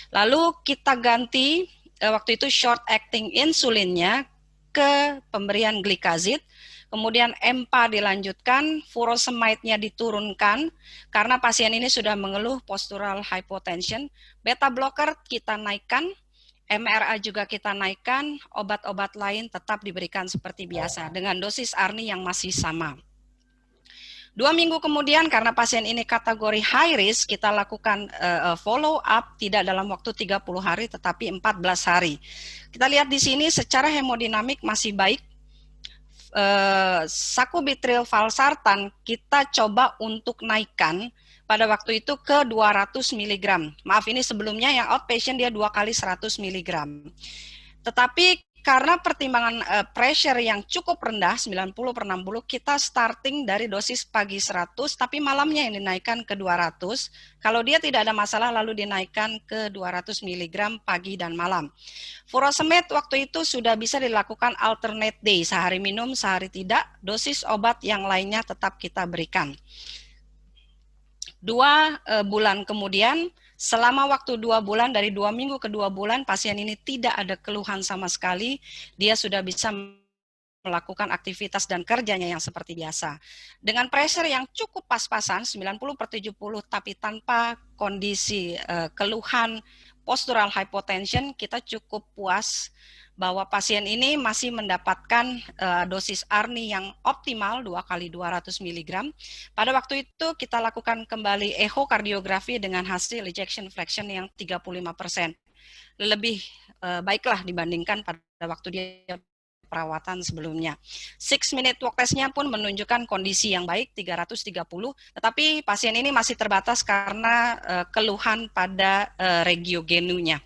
Lalu kita ganti waktu itu short acting insulinnya ke pemberian glikazid, kemudian EMPA dilanjutkan, furosemide-nya diturunkan karena pasien ini sudah mengeluh postural hypotension, beta blocker kita naikkan, MRA juga kita naikkan, obat-obat lain tetap diberikan seperti biasa dengan dosis ARNI yang masih sama. 2 minggu kemudian karena pasien ini kategori high risk, kita lakukan follow up tidak dalam waktu 30 hari tetapi 14 hari. Kita lihat di sini secara hemodinamik masih baik. Sacubitril valsartan kita coba untuk naikkan pada waktu itu ke 200 mg. Maaf, ini sebelumnya yang outpatient dia 2 kali 100 mg. Tetapi karena pertimbangan pressure yang cukup rendah 90/60, kita starting dari dosis pagi 100 tapi malamnya yang dinaikkan ke 200. Kalau dia tidak ada masalah lalu dinaikkan ke 200 mg pagi dan malam. Furosemide waktu itu sudah bisa dilakukan alternate day, sehari minum sehari tidak. Dosis obat yang lainnya tetap kita berikan. 2 bulan kemudian, selama waktu 2 bulan, dari 2 minggu ke 2 bulan, pasien ini tidak ada keluhan sama sekali, dia sudah bisa melakukan aktivitas dan kerjanya yang seperti biasa. Dengan pressure yang cukup pas-pasan, 90/70, tapi tanpa kondisi keluhan postural hypotension, kita cukup puas bahwa pasien ini masih mendapatkan dosis ARNI yang optimal 2 kali 200 mg. Pada waktu itu kita lakukan kembali echokardiografi dengan hasil ejection fraction yang 35%. Lebih baiklah dibandingkan pada waktu dia perawatan sebelumnya. 6-minute walk test-nya pun menunjukkan kondisi yang baik 330, tetapi pasien ini masih terbatas karena keluhan pada regiogenunya.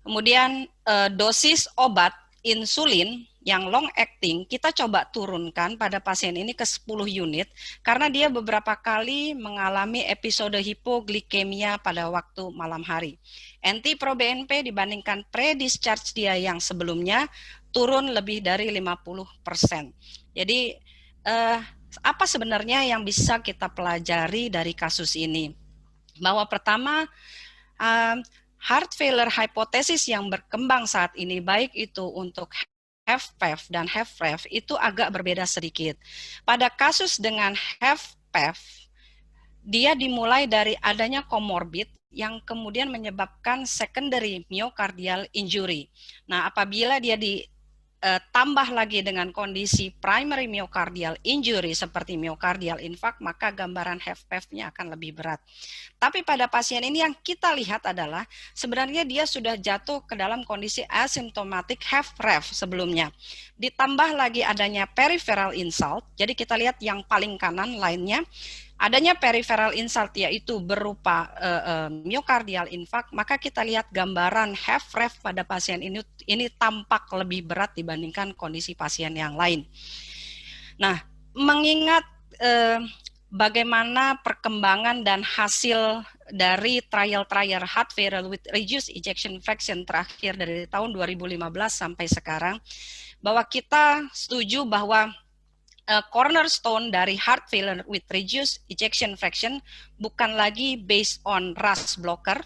Kemudian dosis obat insulin yang long acting kita coba turunkan pada pasien ini ke 10 unit karena dia beberapa kali mengalami episode hipoglikemia pada waktu malam hari. NT-proBNP dibandingkan pre-discharge dia yang sebelumnya turun lebih dari 50%. Jadi apa sebenarnya yang bisa kita pelajari dari kasus ini? Bahwa pertama, heart failure hypothesis yang berkembang saat ini, baik itu untuk HFpEF dan HFrEF, itu agak berbeda sedikit. Pada kasus dengan HFpEF, dia dimulai dari adanya comorbid yang kemudian menyebabkan secondary myocardial injury. Nah, apabila dia tambah lagi dengan kondisi primary myocardial injury seperti myocardial infarct, maka gambaran HFpEF-nya akan lebih berat. Tapi pada pasien ini yang kita lihat adalah sebenarnya dia sudah jatuh ke dalam kondisi asymptomatic HFrEF sebelumnya. Ditambah lagi adanya peripheral insult, jadi kita lihat yang paling kanan lainnya, adanya peripheral insult yaitu berupa myocardial infarct, maka kita lihat gambaran HFrEF pada pasien ini tampak lebih berat dibandingkan kondisi pasien yang lain. Nah, mengingat bagaimana perkembangan dan hasil dari trial heart failure with reduced ejection fraction terakhir dari tahun 2015 sampai sekarang, bahwa kita setuju bahwa cornerstone dari heart failure with reduced ejection fraction bukan lagi based on RAS blocker,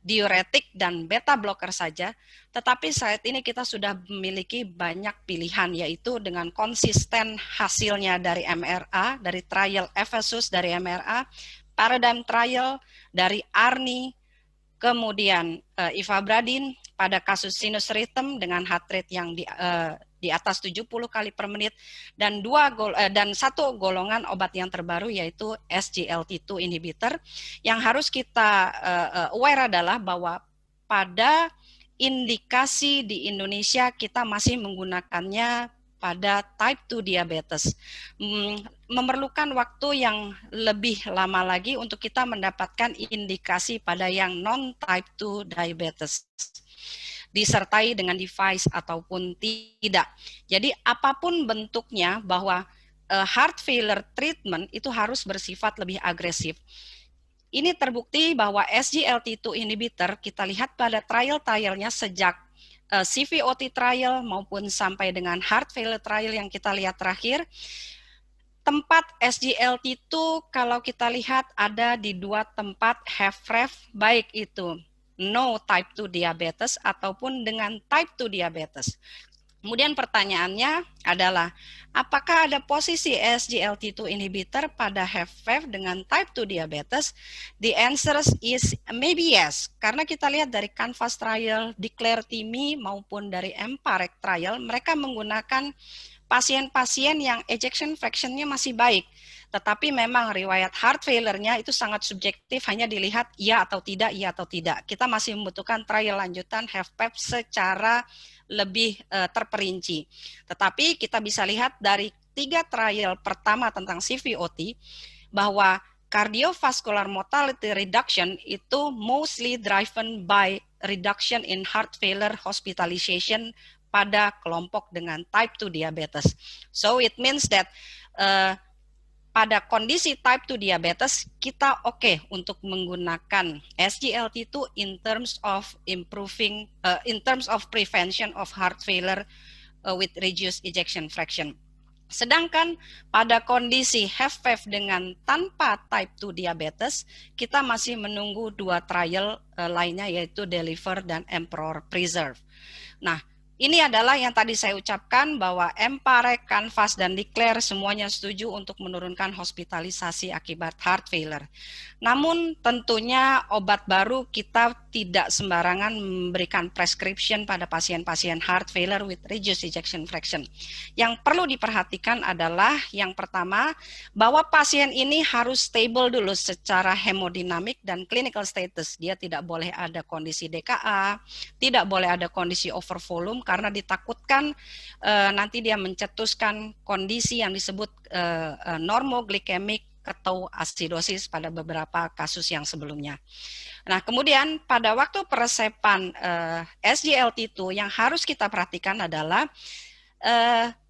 diuretik dan beta blocker saja, tetapi saat ini kita sudah memiliki banyak pilihan, yaitu dengan konsisten hasilnya dari MRA, dari trial Ephesus dari MRA, paradigm trial dari ARNI, kemudian ivabradin pada kasus sinus rhythm dengan heart rate yang di atas 70 kali per menit, dan satu golongan obat yang terbaru yaitu SGLT2 inhibitor. Yang harus kita aware adalah bahwa pada indikasi di Indonesia kita masih menggunakannya pada type 2 diabetes. Memerlukan waktu yang lebih lama lagi untuk kita mendapatkan indikasi pada yang non-type 2 diabetes, disertai dengan device ataupun tidak. Jadi apapun bentuknya, bahwa heart failure treatment itu harus bersifat lebih agresif. Ini terbukti bahwa SGLT2 inhibitor kita lihat pada trial-trialnya sejak CVOT trial maupun sampai dengan heart failure trial yang kita lihat terakhir, tempat SGLT2 kalau kita lihat ada di dua tempat HFrEF, baik itu no type 2 diabetes ataupun dengan type 2 diabetes. Kemudian pertanyaannya adalah, apakah ada posisi SGLT2 inhibitor pada HFpEF dengan type 2 diabetes? The answer is maybe yes, karena kita lihat dari CANVAS trial, DECLARE-TIMI maupun dari EMPAREC trial, mereka menggunakan pasien-pasien yang ejection fraction-nya masih baik. Tetapi memang riwayat heart failure-nya itu sangat subjektif, hanya dilihat iya atau tidak, iya atau tidak. Kita masih membutuhkan trial lanjutan HFpEF secara lebih terperinci. Tetapi kita bisa lihat dari 3 trial pertama tentang CVOT, bahwa cardiovascular mortality reduction itu mostly driven by reduction in heart failure hospitalization pada kelompok dengan type 2 diabetes. So it means that pada kondisi type 2 diabetes kita oke untuk menggunakan SGLT2 in terms of improving, in terms of prevention of heart failure with reduced ejection fraction. Sedangkan pada kondisi HFpEF dengan tanpa type 2 diabetes, kita masih menunggu 2 trial lainnya, yaitu DELIVER dan EMPEROR Preserve. Nah, ini adalah yang tadi saya ucapkan, bahwa EMPAREC, CANVAS, dan DECLARE semuanya setuju untuk menurunkan hospitalisasi akibat heart failure. Namun tentunya obat baru kita tidak sembarangan memberikan prescription pada pasien-pasien heart failure with reduced ejection fraction. Yang perlu diperhatikan adalah yang pertama, bahwa pasien ini harus stable dulu secara hemodinamik dan clinical status. Dia tidak boleh ada kondisi DKA, tidak boleh ada kondisi overvolume, karena ditakutkan nanti dia mencetuskan kondisi yang disebut normoglikemik atau asidosis pada beberapa kasus yang sebelumnya. Nah, kemudian pada waktu peresepan SGLT2 yang harus kita perhatikan adalah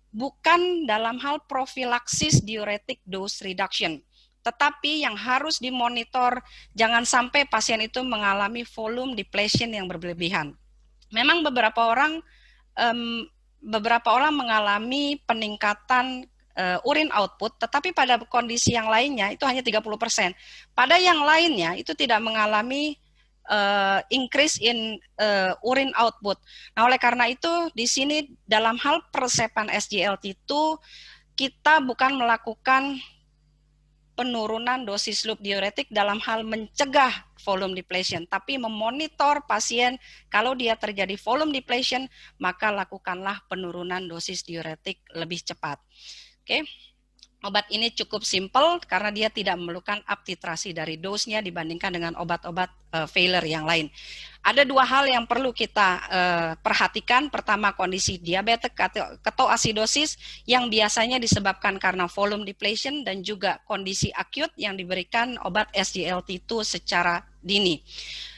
bukan dalam hal profilaksis diuretic dose reduction, tetapi yang harus dimonitor jangan sampai pasien itu mengalami volume depletion yang berlebihan. Memang beberapa orang mengalami peningkatan urin output, tetapi pada kondisi yang lainnya itu hanya 30%. Pada yang lainnya itu tidak mengalami increase in urin output. Nah, oleh karena itu di sini dalam hal peresepan SGLT2 kita bukan melakukan penurunan dosis loop diuretik dalam hal mencegah volume depletion, tapi memonitor pasien kalau dia terjadi volume depletion, maka lakukanlah penurunan dosis diuretik lebih cepat. Oke. Obat ini cukup simple karena dia tidak memerlukan uptitrasi dari dosnya dibandingkan dengan obat-obat failure yang lain. Ada dua hal yang perlu kita perhatikan. Pertama, kondisi diabetes ketoasidosis yang biasanya disebabkan karena volume depletion, dan juga kondisi akut yang diberikan obat SGLT2 secara dini.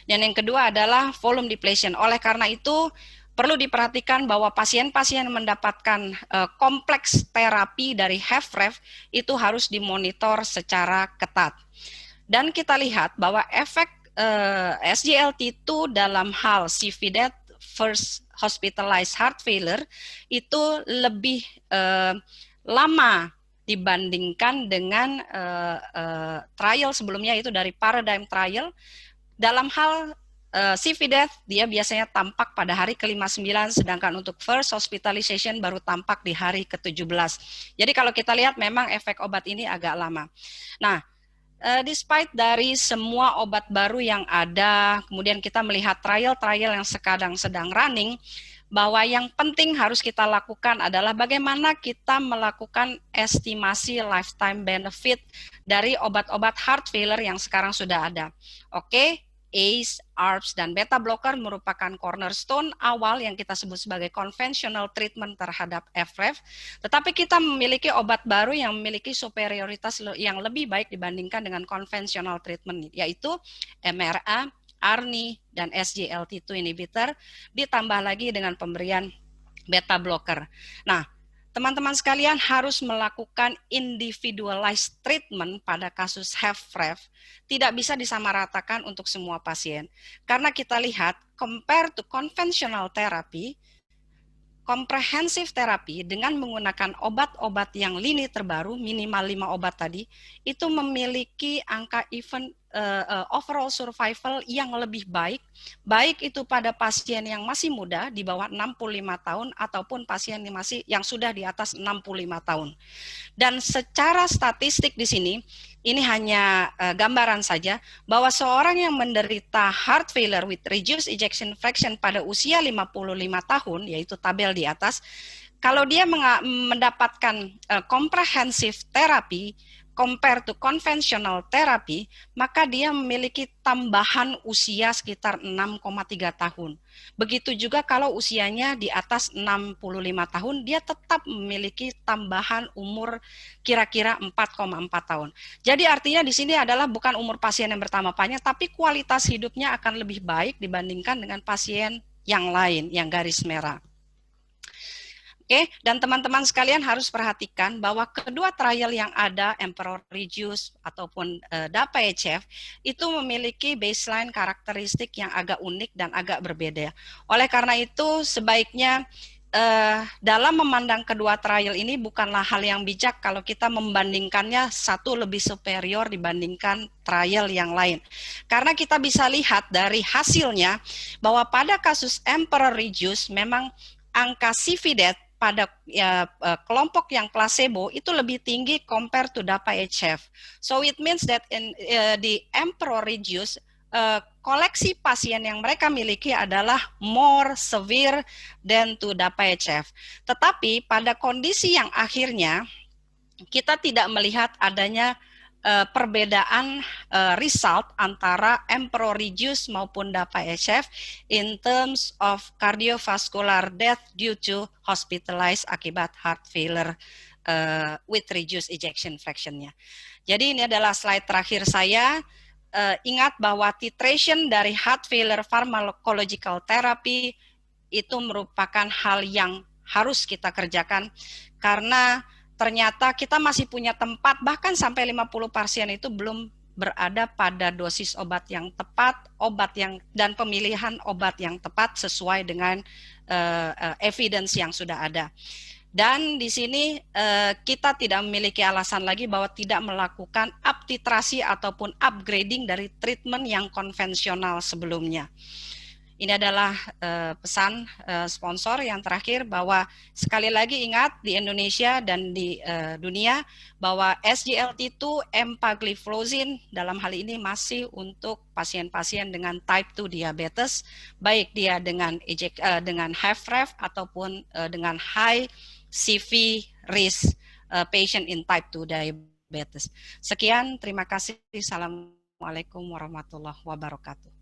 Dan yang kedua adalah volume depletion. Oleh karena itu, perlu diperhatikan bahwa pasien-pasien yang mendapatkan kompleks terapi dari HFrEF itu harus dimonitor secara ketat. Dan kita lihat bahwa efek SGLT2 dalam hal CV death first hospitalized heart failure itu lebih lama dibandingkan dengan trial sebelumnya, itu dari paradigm trial. Dalam hal CV death, dia biasanya tampak pada hari ke-59, sedangkan untuk first hospitalization baru tampak di hari ke-17. Jadi kalau kita lihat memang efek obat ini agak lama. Nah, despite dari semua obat baru yang ada, kemudian kita melihat trial-trial yang sekarang sedang running, bahwa yang penting harus kita lakukan adalah bagaimana kita melakukan estimasi lifetime benefit dari obat-obat heart failure yang sekarang sudah ada. Oke. ACE, ARBs, dan beta blocker merupakan cornerstone awal yang kita sebut sebagai conventional treatment terhadap HFrEF. Tetapi kita memiliki obat baru yang memiliki superioritas yang lebih baik dibandingkan dengan conventional treatment, yaitu MRA, ARNI, dan SGLT2 inhibitor, ditambah lagi dengan pemberian beta blocker. Nah, teman-teman sekalian harus melakukan individualized treatment pada kasus HFrEF, tidak bisa disamaratakan untuk semua pasien. Karena kita lihat, compare to conventional therapy, comprehensive therapy dengan menggunakan obat-obat yang lini terbaru, minimal 5 obat tadi, itu memiliki angka overall survival yang lebih baik, baik itu pada pasien yang masih muda di bawah 65 tahun ataupun pasien yang sudah di atas 65 tahun. Dan secara statistik di sini, ini hanya gambaran saja bahwa seorang yang menderita heart failure with reduced ejection fraction pada usia 55 tahun, yaitu tabel di atas, kalau dia mendapatkan comprehensive therapy compare to conventional therapy, maka dia memiliki tambahan usia sekitar 6,3 tahun. Begitu juga kalau usianya di atas 65 tahun, dia tetap memiliki tambahan umur kira-kira 4,4 tahun. Jadi artinya di sini adalah bukan umur pasien yang bertambah banyak, tapi kualitas hidupnya akan lebih baik dibandingkan dengan pasien yang lain, yang garis merah. Oke, dan teman-teman sekalian harus perhatikan bahwa kedua trial yang ada, Emperor Reduce ataupun DAPA-HF, itu memiliki baseline karakteristik yang agak unik dan agak berbeda. Oleh karena itu, sebaiknya dalam memandang kedua trial ini bukanlah hal yang bijak kalau kita membandingkannya satu lebih superior dibandingkan trial yang lain. Karena kita bisa lihat dari hasilnya bahwa pada kasus Emperor Reduce memang angka CV death pada kelompok yang placebo itu lebih tinggi compare to DAPA-HF. So it means that in the Emperor Reduce, koleksi pasien yang mereka miliki adalah more severe than to DAPA-HF. Tetapi pada kondisi yang akhirnya kita tidak melihat adanya perbedaan result antara Emperor Reduce maupun DAPA-HF in terms of cardiovascular death due to hospitalized akibat heart failure with reduced ejection fraction-nya. Jadi ini adalah slide terakhir saya. Ingat bahwa titration dari heart failure pharmacological therapy itu merupakan hal yang harus kita kerjakan karena ternyata kita masih punya tempat, bahkan sampai 50 pasien itu belum berada pada dosis obat yang tepat, dan pemilihan obat yang tepat sesuai dengan evidence yang sudah ada. Dan di sini kita tidak memiliki alasan lagi bahwa tidak melakukan uptitrasi ataupun upgrading dari treatment yang konvensional sebelumnya. Ini adalah pesan sponsor yang terakhir, bahwa sekali lagi ingat, di Indonesia dan di dunia, bahwa SGLT2 empagliflozin dalam hal ini masih untuk pasien-pasien dengan type 2 diabetes, baik dia dengan HFrEF ataupun dengan high CV risk patient in type 2 diabetes. Sekian, terima kasih. Assalamualaikum warahmatullahi wabarakatuh.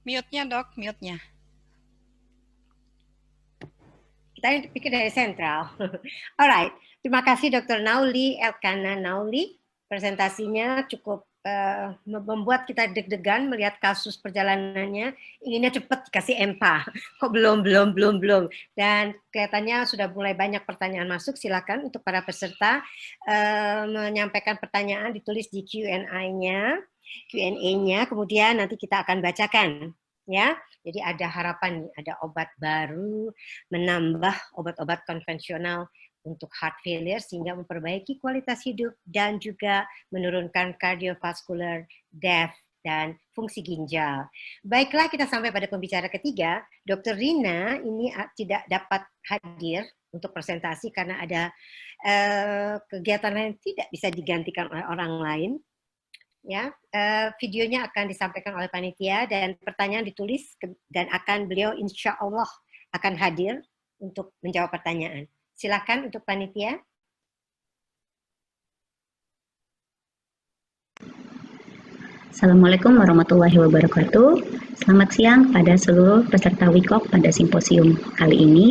Mute-nya dok, mute-nya. Kita pikir dari sentral. Alright, terima kasih Dr. Nauli Elkana Nauli. Presentasinya cukup membuat kita deg-degan melihat kasus perjalanannya. Inginnya cepat dikasih EMPA, kok belum. Dan kelihatannya sudah mulai banyak pertanyaan masuk. Silakan untuk para peserta menyampaikan pertanyaan, ditulis di Q&A-nya, kemudian nanti kita akan bacakan. Ya, jadi ada harapan, ada obat baru, menambah obat-obat konvensional untuk heart failure sehingga memperbaiki kualitas hidup dan juga menurunkan cardiovascular death dan fungsi ginjal. Baiklah, kita sampai pada pembicara ketiga. Dr. Rina ini tidak dapat hadir untuk presentasi karena ada kegiatan lain tidak bisa digantikan oleh orang lain. Ya, videonya akan disampaikan oleh panitia dan pertanyaan ditulis dan beliau insya Allah akan hadir untuk menjawab pertanyaan. Silakan untuk panitia. Assalamualaikum warahmatullahi wabarakatuh. Selamat siang pada seluruh peserta WICOP pada simposium kali ini.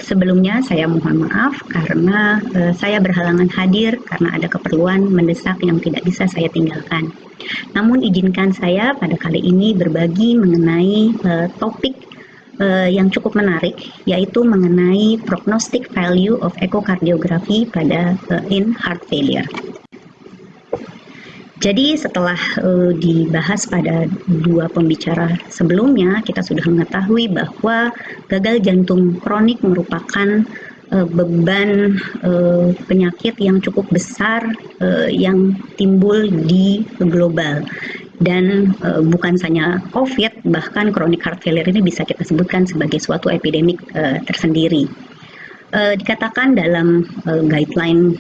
Sebelumnya saya mohon maaf karena saya berhalangan hadir karena ada keperluan mendesak yang tidak bisa saya tinggalkan. Namun izinkan saya pada kali ini berbagi mengenai topik yang cukup menarik, yaitu mengenai prognostic value of echocardiogram pada in heart failure. Jadi setelah dibahas pada dua pembicara sebelumnya, kita sudah mengetahui bahwa gagal jantung kronik merupakan beban penyakit yang cukup besar yang timbul di global. Dan bukan saja COVID, bahkan chronic heart failure ini bisa kita sebutkan sebagai suatu epidemik tersendiri. Dikatakan dalam guideline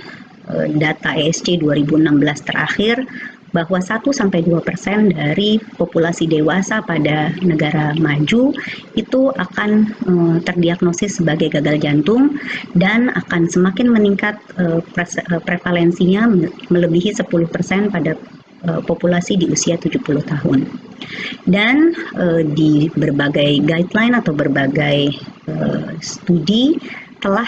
data ESC 2016 terakhir bahwa 1-2% dari populasi dewasa pada negara maju itu akan terdiagnosis sebagai gagal jantung dan akan semakin meningkat prevalensinya melebihi 10% pada populasi di usia 70 tahun. Dan di berbagai guideline atau berbagai studi telah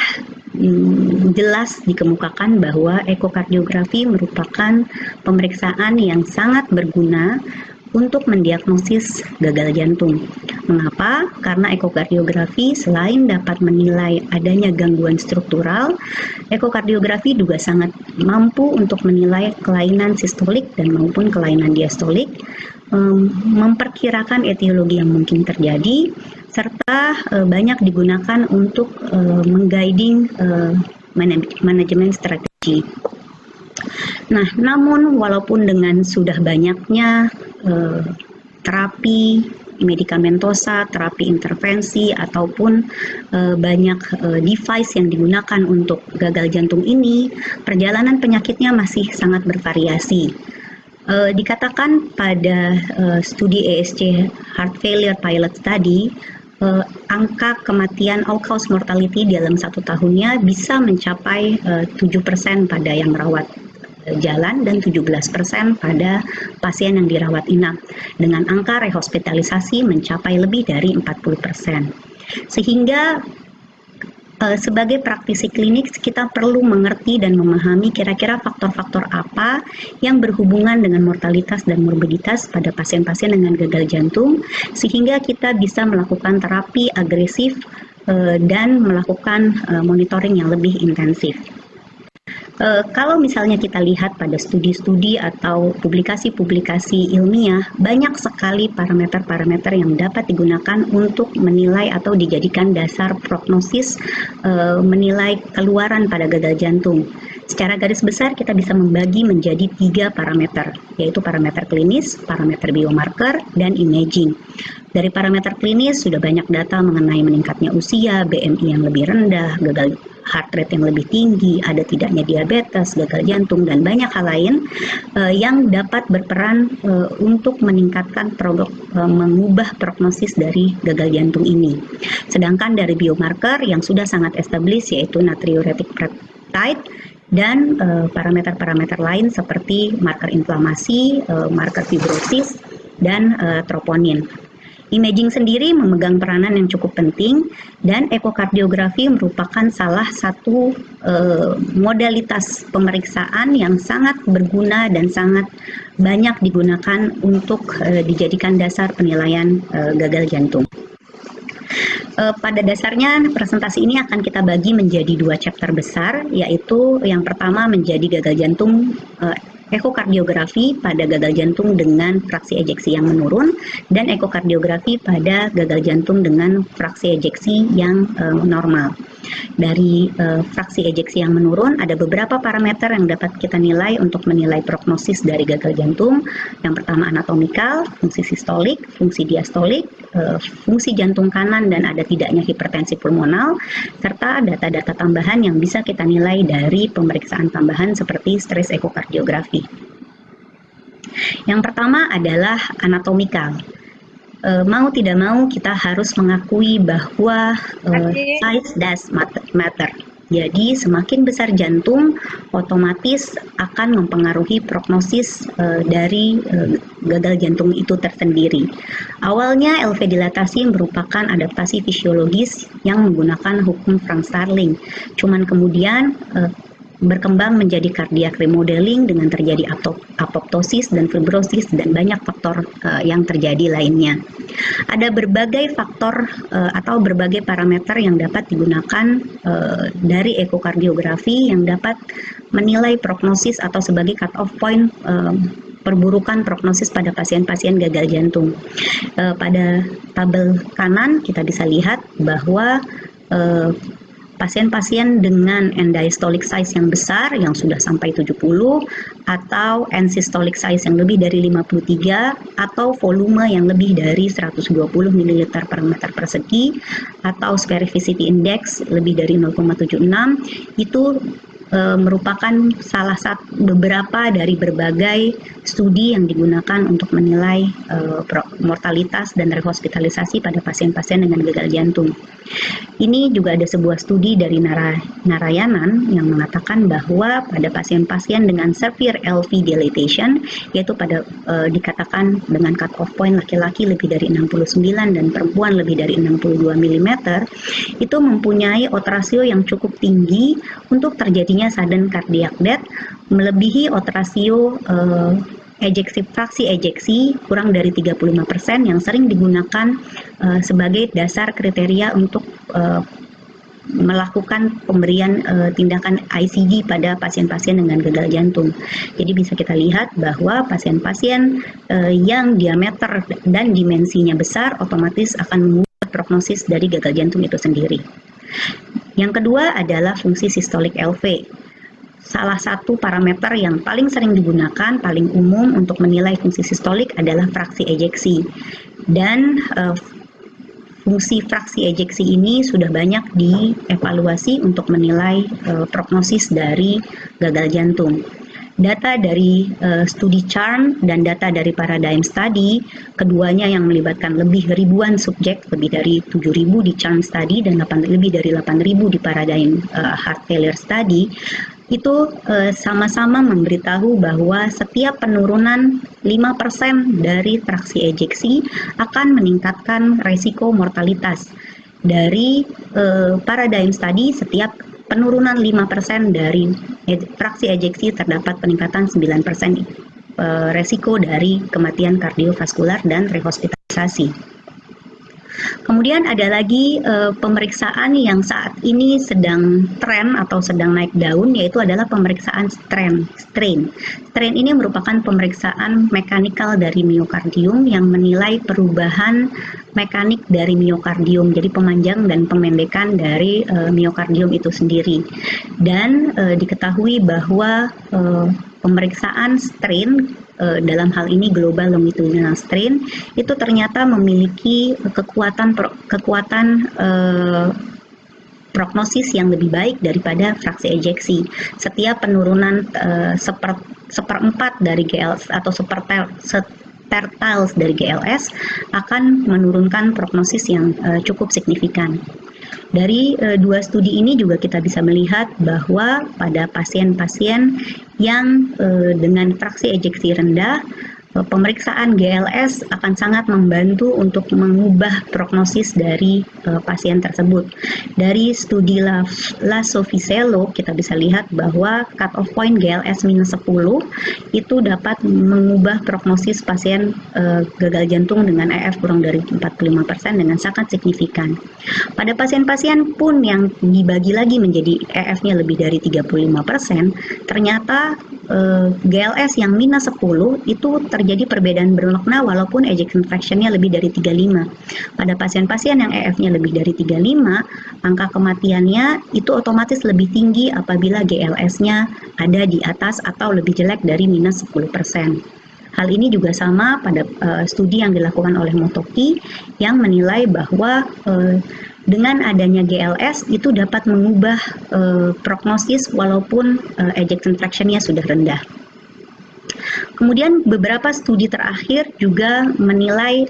jelas dikemukakan bahwa ekokardiografi merupakan pemeriksaan yang sangat berguna untuk mendiagnosis gagal jantung. Mengapa? Karena ekokardiografi selain dapat menilai adanya gangguan struktural, ekokardiografi juga sangat mampu untuk menilai kelainan sistolik dan maupun kelainan diastolik, memperkirakan etiologi yang mungkin terjadi, serta banyak digunakan untuk mengguiding manajemen strategi. Nah, namun walaupun dengan sudah banyaknya terapi medikamentosa, terapi intervensi, ataupun banyak device yang digunakan untuk gagal jantung ini, perjalanan penyakitnya masih sangat bervariasi. Dikatakan pada studi ESC Heart Failure Pilot Study, angka kematian all-cause mortality dalam 1 tahunnya bisa mencapai 7% pada yang merawat jalan dan 17% pada pasien yang dirawat inap, dengan angka rehospitalisasi mencapai lebih dari 40%. Sehingga sebagai praktisi klinik kita perlu mengerti dan memahami kira-kira faktor-faktor apa yang berhubungan dengan mortalitas dan morbiditas pada pasien-pasien dengan gagal jantung, sehingga kita bisa melakukan terapi agresif dan melakukan monitoring yang lebih intensif. Kalau misalnya kita lihat pada studi-studi atau publikasi-publikasi ilmiah, banyak sekali parameter-parameter yang dapat digunakan untuk menilai atau dijadikan dasar prognosis menilai keluaran pada gagal jantung. Secara garis besar kita bisa membagi menjadi 3 parameter, yaitu parameter klinis, parameter biomarker, dan imaging. Dari parameter klinis sudah banyak data mengenai meningkatnya usia, BMI yang lebih rendah, gagal heart rate yang lebih tinggi, ada tidaknya diabetes, gagal jantung, dan banyak hal lain yang dapat berperan untuk meningkatkan mengubah prognosis dari gagal jantung ini. Sedangkan dari biomarker yang sudah sangat established yaitu natriuretic peptide dan parameter-parameter lain seperti marker inflamasi, marker fibrosis, dan troponin. Imaging sendiri memegang peranan yang cukup penting, dan ekokardiografi merupakan salah satu modalitas pemeriksaan yang sangat berguna dan sangat banyak digunakan untuk dijadikan dasar penilaian gagal jantung. Pada dasarnya presentasi ini akan kita bagi menjadi 2 chapter besar, yaitu yang pertama menjadi gagal jantung ekokardiografi pada gagal jantung dengan fraksi ejeksi yang menurun, dan ekokardiografi pada gagal jantung dengan fraksi ejeksi yang normal. Dari fraksi ejeksi yang menurun, ada beberapa parameter yang dapat kita nilai untuk menilai prognosis dari gagal jantung. Yang pertama anatomikal, fungsi sistolik, fungsi diastolik, fungsi jantung kanan, dan ada tidaknya hipertensi pulmonal, serta data-data tambahan yang bisa kita nilai dari pemeriksaan tambahan seperti stres ekokardiografi. Yang pertama adalah anatomikal. Mau tidak mau kita harus mengakui bahwa size does matter. Jadi semakin besar jantung, otomatis akan mempengaruhi prognosis dari gagal jantung itu tersendiri. Awalnya LV dilatasi merupakan adaptasi fisiologis yang menggunakan hukum Frank Starling. Cuman kemudian berkembang menjadi cardiac remodeling dengan terjadi apoptosis dan fibrosis dan banyak faktor yang terjadi lainnya. Ada berbagai faktor atau berbagai parameter yang dapat digunakan dari ekokardiografi yang dapat menilai prognosis atau sebagai cut-off point perburukan prognosis pada pasien-pasien gagal jantung. Pada tabel kanan kita bisa lihat bahwa pasien-pasien dengan end-diastolic size yang besar yang sudah sampai 70 atau end-systolic size yang lebih dari 53 atau volume yang lebih dari 120 ml per meter persegi atau sphericity index lebih dari 0,76 itu merupakan salah satu beberapa dari berbagai studi yang digunakan untuk menilai mortalitas dan rehospitalisasi pada pasien-pasien dengan gagal jantung. Ini juga ada sebuah studi dari Narayanan yang mengatakan bahwa pada pasien-pasien dengan severe LV dilatation, yaitu pada dikatakan dengan cut-off point laki-laki lebih dari 69 dan perempuan lebih dari 62 mm, itu mempunyai odds ratio yang cukup tinggi untuk terjadinya sudden cardiac death, melebihi odds ratio fraksi ejeksi kurang dari 35% yang sering digunakan sebagai dasar kriteria untuk melakukan pemberian tindakan ICG pada pasien-pasien dengan gagal jantung. Jadi bisa kita lihat bahwa pasien-pasien yang diameter dan dimensinya besar otomatis akan mengubah prognosis dari gagal jantung itu sendiri. Yang kedua adalah fungsi sistolik LV. salah satu parameter yang paling sering digunakan, paling umum untuk menilai fungsi sistolik adalah fraksi ejeksi. Dan fungsi fraksi ejeksi ini sudah banyak dievaluasi untuk menilai prognosis dari gagal jantung. Data dari studi CHARM dan data dari Paradigm Study, keduanya yang melibatkan lebih ribuan subjek, lebih dari 7.000 di CHARM Study dan lebih dari 8.000 di Paradigm Heart Failure Study, itu sama-sama memberitahu bahwa setiap penurunan 5% dari fraksi ejeksi akan meningkatkan resiko mortalitas. Dari Paradigm Study, setiap penurunan 5% dari fraksi ejeksi terdapat peningkatan 9% resiko dari kematian kardiovaskular dan rehospitalisasi. Kemudian ada lagi pemeriksaan yang saat ini sedang tren atau sedang naik daun, yaitu adalah pemeriksaan strain. Strain ini merupakan pemeriksaan mekanikal dari miokardium yang menilai perubahan mekanik dari miokardium, jadi pemanjang dan pemendekan dari miokardium itu sendiri. Dan diketahui bahwa pemeriksaan strain dalam hal ini global longitudinal strain itu ternyata memiliki kekuatan prognosis yang lebih baik daripada fraksi ejeksi. Setiap penurunan seperempat dari GLS atau setertiles dari GLS akan menurunkan prognosis yang cukup signifikan. Dari dua studi ini juga kita bisa melihat bahwa pada pasien-pasien yang dengan fraksi ejeksi rendah, pemeriksaan GLS akan sangat membantu untuk mengubah prognosis dari pasien tersebut. Dari studi Lasso-Visello kita bisa lihat bahwa cut-off point GLS minus 10 itu dapat mengubah prognosis pasien gagal jantung dengan EF kurang dari 45% dengan sangat signifikan. Pada pasien-pasien pun yang dibagi lagi menjadi EF-nya lebih dari 35%, ternyata GLS yang minus 10 itu terjadi perbedaan bermakna walaupun ejection fraction-nya lebih dari 35. Pada pasien-pasien yang EF-nya lebih dari 35, angka kematiannya itu otomatis lebih tinggi apabila GLS-nya ada di atas atau lebih jelek dari minus 10%. Hal ini juga sama pada studi yang dilakukan oleh Motoki yang menilai bahwa dengan adanya GLS itu dapat mengubah prognosis walaupun ejection fraction-nya sudah rendah. Kemudian beberapa studi terakhir juga menilai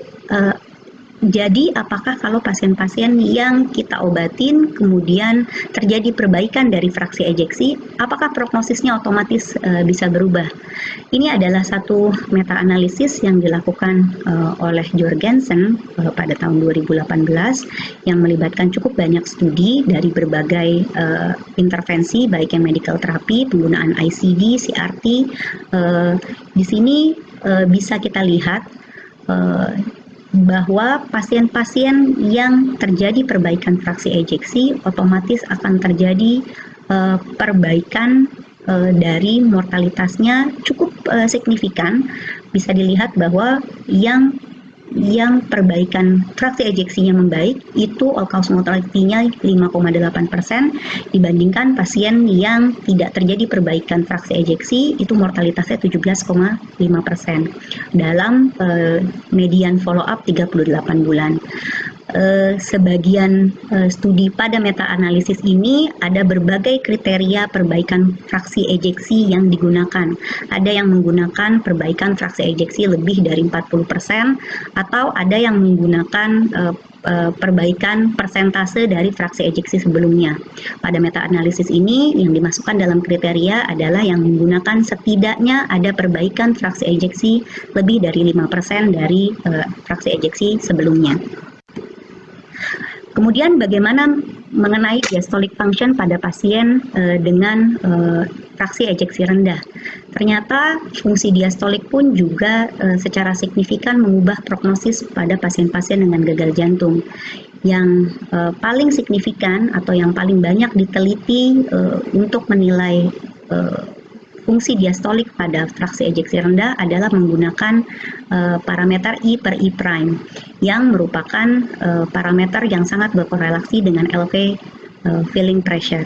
jadi apakah kalau pasien-pasien yang kita obatin kemudian terjadi perbaikan dari fraksi ejeksi, apakah prognosisnya otomatis bisa berubah? Ini adalah satu meta-analisis yang dilakukan oleh Jorgensen pada tahun 2018 yang melibatkan cukup banyak studi dari berbagai intervensi baik yang medical therapy, penggunaan ICD, CRT. Di sini bisa kita lihat bahwa pasien-pasien yang terjadi perbaikan fraksi ejeksi otomatis akan terjadi perbaikan dari mortalitasnya cukup signifikan. Bisa dilihat bahwa yang perbaikan fraksi ejeksinya membaik itu all-cause mortality-nya 5,8% dibandingkan pasien yang tidak terjadi perbaikan fraksi ejeksi itu mortalitasnya 17,5% dalam median follow-up 38 bulan. Sebagian studi pada meta-analisis ini ada berbagai kriteria perbaikan fraksi ejeksi yang digunakan. Ada yang menggunakan perbaikan fraksi ejeksi lebih dari 40% atau ada yang menggunakan perbaikan persentase dari fraksi ejeksi sebelumnya. Pada meta-analisis ini yang dimasukkan dalam kriteria adalah yang menggunakan setidaknya ada perbaikan fraksi ejeksi lebih dari 5% dari fraksi ejeksi sebelumnya. Kemudian bagaimana mengenai diastolic function pada pasien dengan fraksi ejeksi rendah. Ternyata fungsi diastolik pun juga secara signifikan mengubah prognosis pada pasien-pasien dengan gagal jantung. Yang paling signifikan atau yang paling banyak diteliti untuk menilai fungsi diastolik pada fraksi ejeksi rendah adalah menggunakan parameter I per I prime yang merupakan parameter yang sangat berkorelasi dengan LV filling pressure.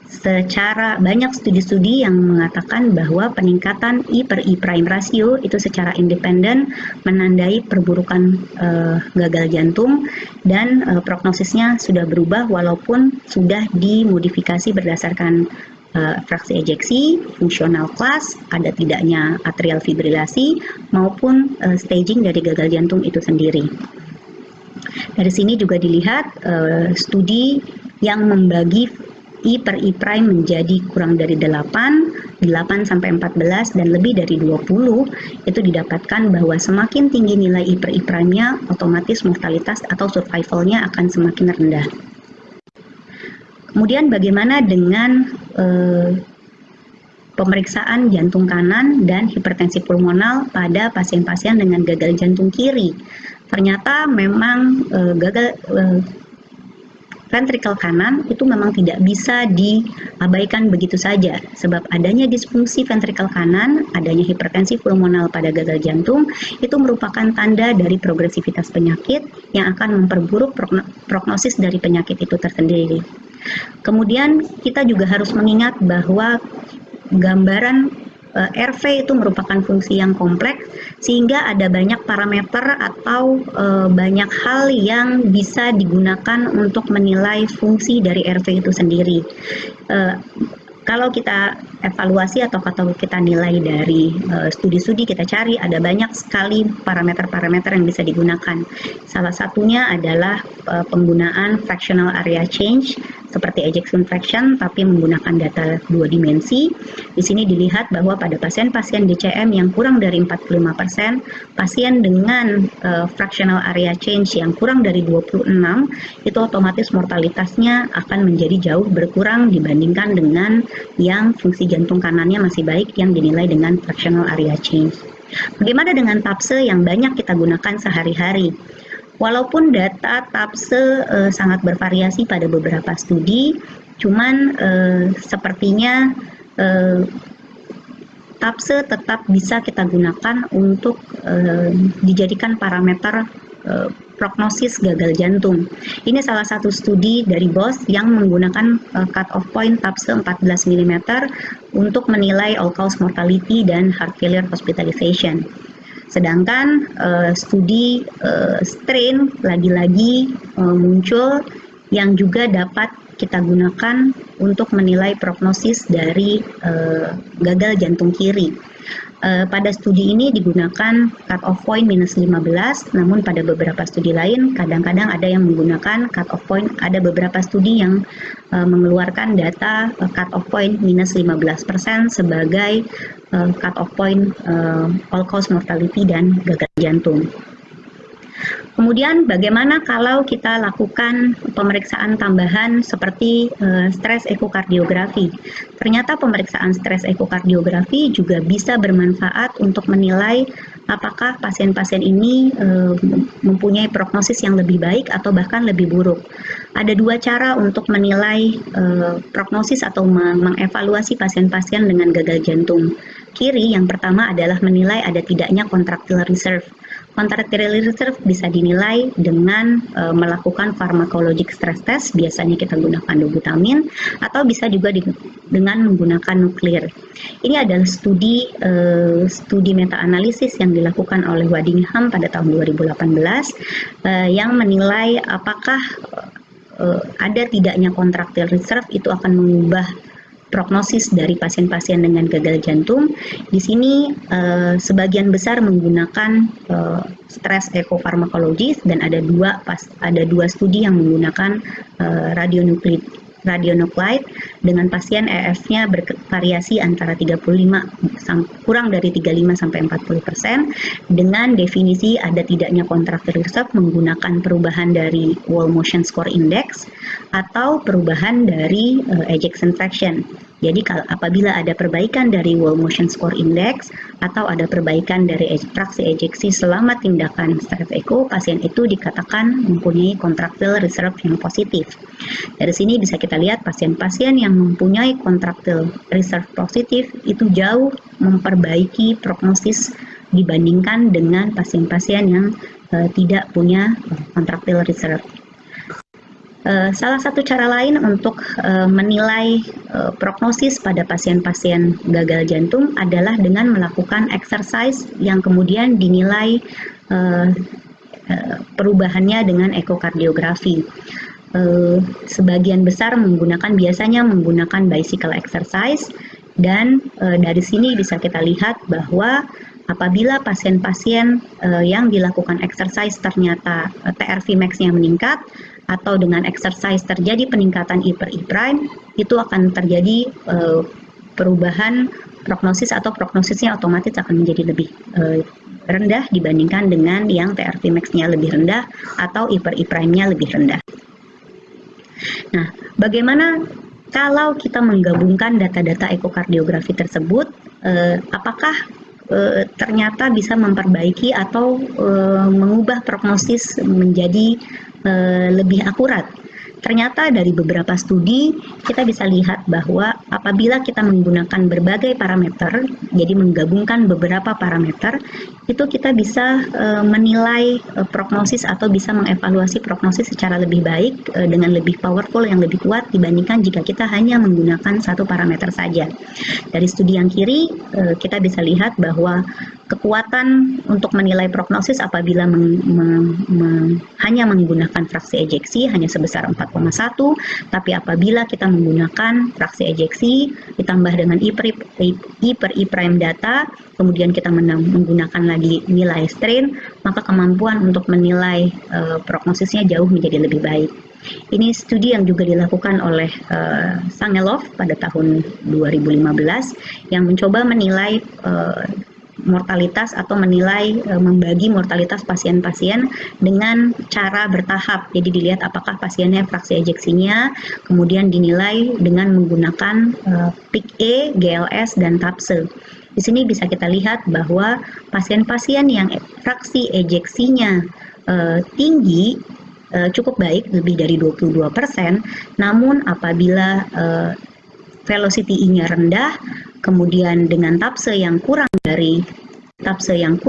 secara banyak studi-studi yang mengatakan bahwa peningkatan I per I prime rasio itu secara independen menandai perburukan gagal jantung, dan prognosisnya sudah berubah walaupun sudah dimodifikasi berdasarkan fraksi ejeksi, fungsional class, ada tidaknya atrial fibrilasi, maupun staging dari gagal jantung itu sendiri. Dari sini juga dilihat studi yang membagi I per I prime menjadi kurang dari 8 sampai 14, dan lebih dari 20, itu didapatkan bahwa semakin tinggi nilai I per I prime-nya, otomatis mortalitas atau survival-nya akan semakin rendah. Kemudian bagaimana dengan pemeriksaan jantung kanan dan hipertensi pulmonal pada pasien-pasien dengan gagal jantung kiri? Ternyata memang ventrikel kanan itu memang tidak bisa diabaikan begitu saja, sebab adanya disfungsi ventrikel kanan, adanya hipertensi pulmonal pada gagal jantung, itu merupakan tanda dari progresivitas penyakit yang akan memperburuk prognosis dari penyakit itu tersendiri. Kemudian kita juga harus mengingat bahwa gambaran RV itu merupakan fungsi yang kompleks, sehingga ada banyak parameter atau banyak hal yang bisa digunakan untuk menilai fungsi dari RV itu sendiri. Kalau kita evaluasi atau kita nilai dari studi-studi, kita cari ada banyak sekali parameter-parameter yang bisa digunakan. Salah satunya adalah penggunaan fractional area change seperti ejection fraction, tapi menggunakan data 2 dimensi. Di sini dilihat bahwa pada pasien-pasien DCM yang kurang dari 45%, pasien dengan fractional area change yang kurang dari 26, itu otomatis mortalitasnya akan menjadi jauh berkurang dibandingkan dengan yang fungsi jantung kanannya masih baik yang dinilai dengan fractional area change. Bagaimana dengan TAPSE yang banyak kita gunakan sehari-hari? Walaupun data TAPSE sangat bervariasi pada beberapa studi, cuman sepertinya TAPSE tetap bisa kita gunakan untuk dijadikan parameter prognosis gagal jantung. Ini salah satu studi dari BOS yang menggunakan cut-off point TAPSE 14 mm untuk menilai all-cause mortality dan heart failure hospitalization. Sedangkan studi strain lagi-lagi muncul yang juga dapat kita gunakan untuk menilai prognosis dari gagal jantung kiri. Pada studi ini digunakan cut-off point minus 15, namun pada beberapa studi lain kadang-kadang ada yang menggunakan cut-off point, ada beberapa studi yang mengeluarkan data cut-off point minus 15% sebagai cut-off point all-cause mortality dan gagal jantung. Kemudian bagaimana kalau kita lakukan pemeriksaan tambahan seperti stres ekokardiografi? Ternyata pemeriksaan stres ekokardiografi juga bisa bermanfaat untuk menilai apakah pasien-pasien ini mempunyai prognosis yang lebih baik atau bahkan lebih buruk. Ada dua cara untuk menilai prognosis atau mengevaluasi pasien-pasien dengan gagal jantung kiri. Yang pertama adalah menilai ada tidaknya contractile reserve. Contractile reserve bisa dinilai dengan melakukan pharmacologic stress test, biasanya kita gunakan dobutamin, atau bisa juga dengan menggunakan nuklir. Ini adalah studi meta-analisis yang dilakukan oleh Waddingham pada tahun 2018 yang menilai apakah ada tidaknya contractile reserve itu akan mengubah prognosis dari pasien-pasien dengan gagal jantung. Di sini sebagian besar menggunakan stres ekofarmakologis, dan ada dua studi yang menggunakan radionuklide dengan pasien EF-nya bervariasi antara kurang dari 35 sampai 40%, dengan definisi ada tidaknya contractile reserve menggunakan perubahan dari wall motion score index atau perubahan dari ejection fraction. Jadi apabila ada perbaikan dari wall motion score index atau ada perbaikan dari fraksi ejeksi selama tindakan stres echo, pasien itu dikatakan mempunyai contractile reserve yang positif. Dari sini bisa kita lihat pasien-pasien yang mempunyai contractile reserve positif itu jauh memperbaiki prognosis dibandingkan dengan pasien-pasien yang tidak punya contractile reserve. Salah satu cara lain untuk menilai prognosis pada pasien-pasien gagal jantung adalah dengan melakukan exercise yang kemudian dinilai perubahannya dengan ekokardiografi. Sebagian besar biasanya menggunakan bicycle exercise, dan dari sini bisa kita lihat bahwa apabila pasien-pasien yang dilakukan exercise ternyata TRV max-nya meningkat, atau dengan exercise terjadi peningkatan I per I prime, itu akan terjadi perubahan prognosis, atau prognosisnya otomatis akan menjadi lebih rendah dibandingkan dengan yang TRV max-nya lebih rendah atau I per I prime-nya lebih rendah. Nah, bagaimana kalau kita menggabungkan data-data ekokardiografi tersebut, apakah ternyata bisa memperbaiki atau mengubah prognosis menjadi lebih akurat? Ternyata dari beberapa studi kita bisa lihat bahwa apabila kita menggunakan berbagai parameter, jadi menggabungkan beberapa parameter, itu kita bisa menilai prognosis atau bisa mengevaluasi prognosis secara lebih baik dengan lebih powerful, yang lebih kuat dibandingkan jika kita hanya menggunakan satu parameter saja. Dari studi yang kiri kita bisa lihat bahwa kekuatan untuk menilai prognosis apabila hanya menggunakan fraksi ejeksi hanya sebesar 4,1, tapi apabila kita menggunakan fraksi ejeksi ditambah dengan I per I prime data, kemudian kita menggunakan lagi nilai strain, maka kemampuan untuk menilai prognosisnya jauh menjadi lebih baik. Ini studi yang juga dilakukan oleh Sangelov pada tahun 2015 yang mencoba menilai mortalitas atau menilai membagi mortalitas pasien-pasien dengan cara bertahap. Jadi dilihat apakah pasiennya fraksi ejeksinya, kemudian dinilai dengan menggunakan PIK-E, GLS, dan TAPSE. Di sini bisa kita lihat bahwa pasien-pasien yang fraksi ejeksinya tinggi cukup baik, lebih dari 22%, namun apabila velocity I-nya rendah, kemudian dengan TAPSE yang kurang dari 1,3,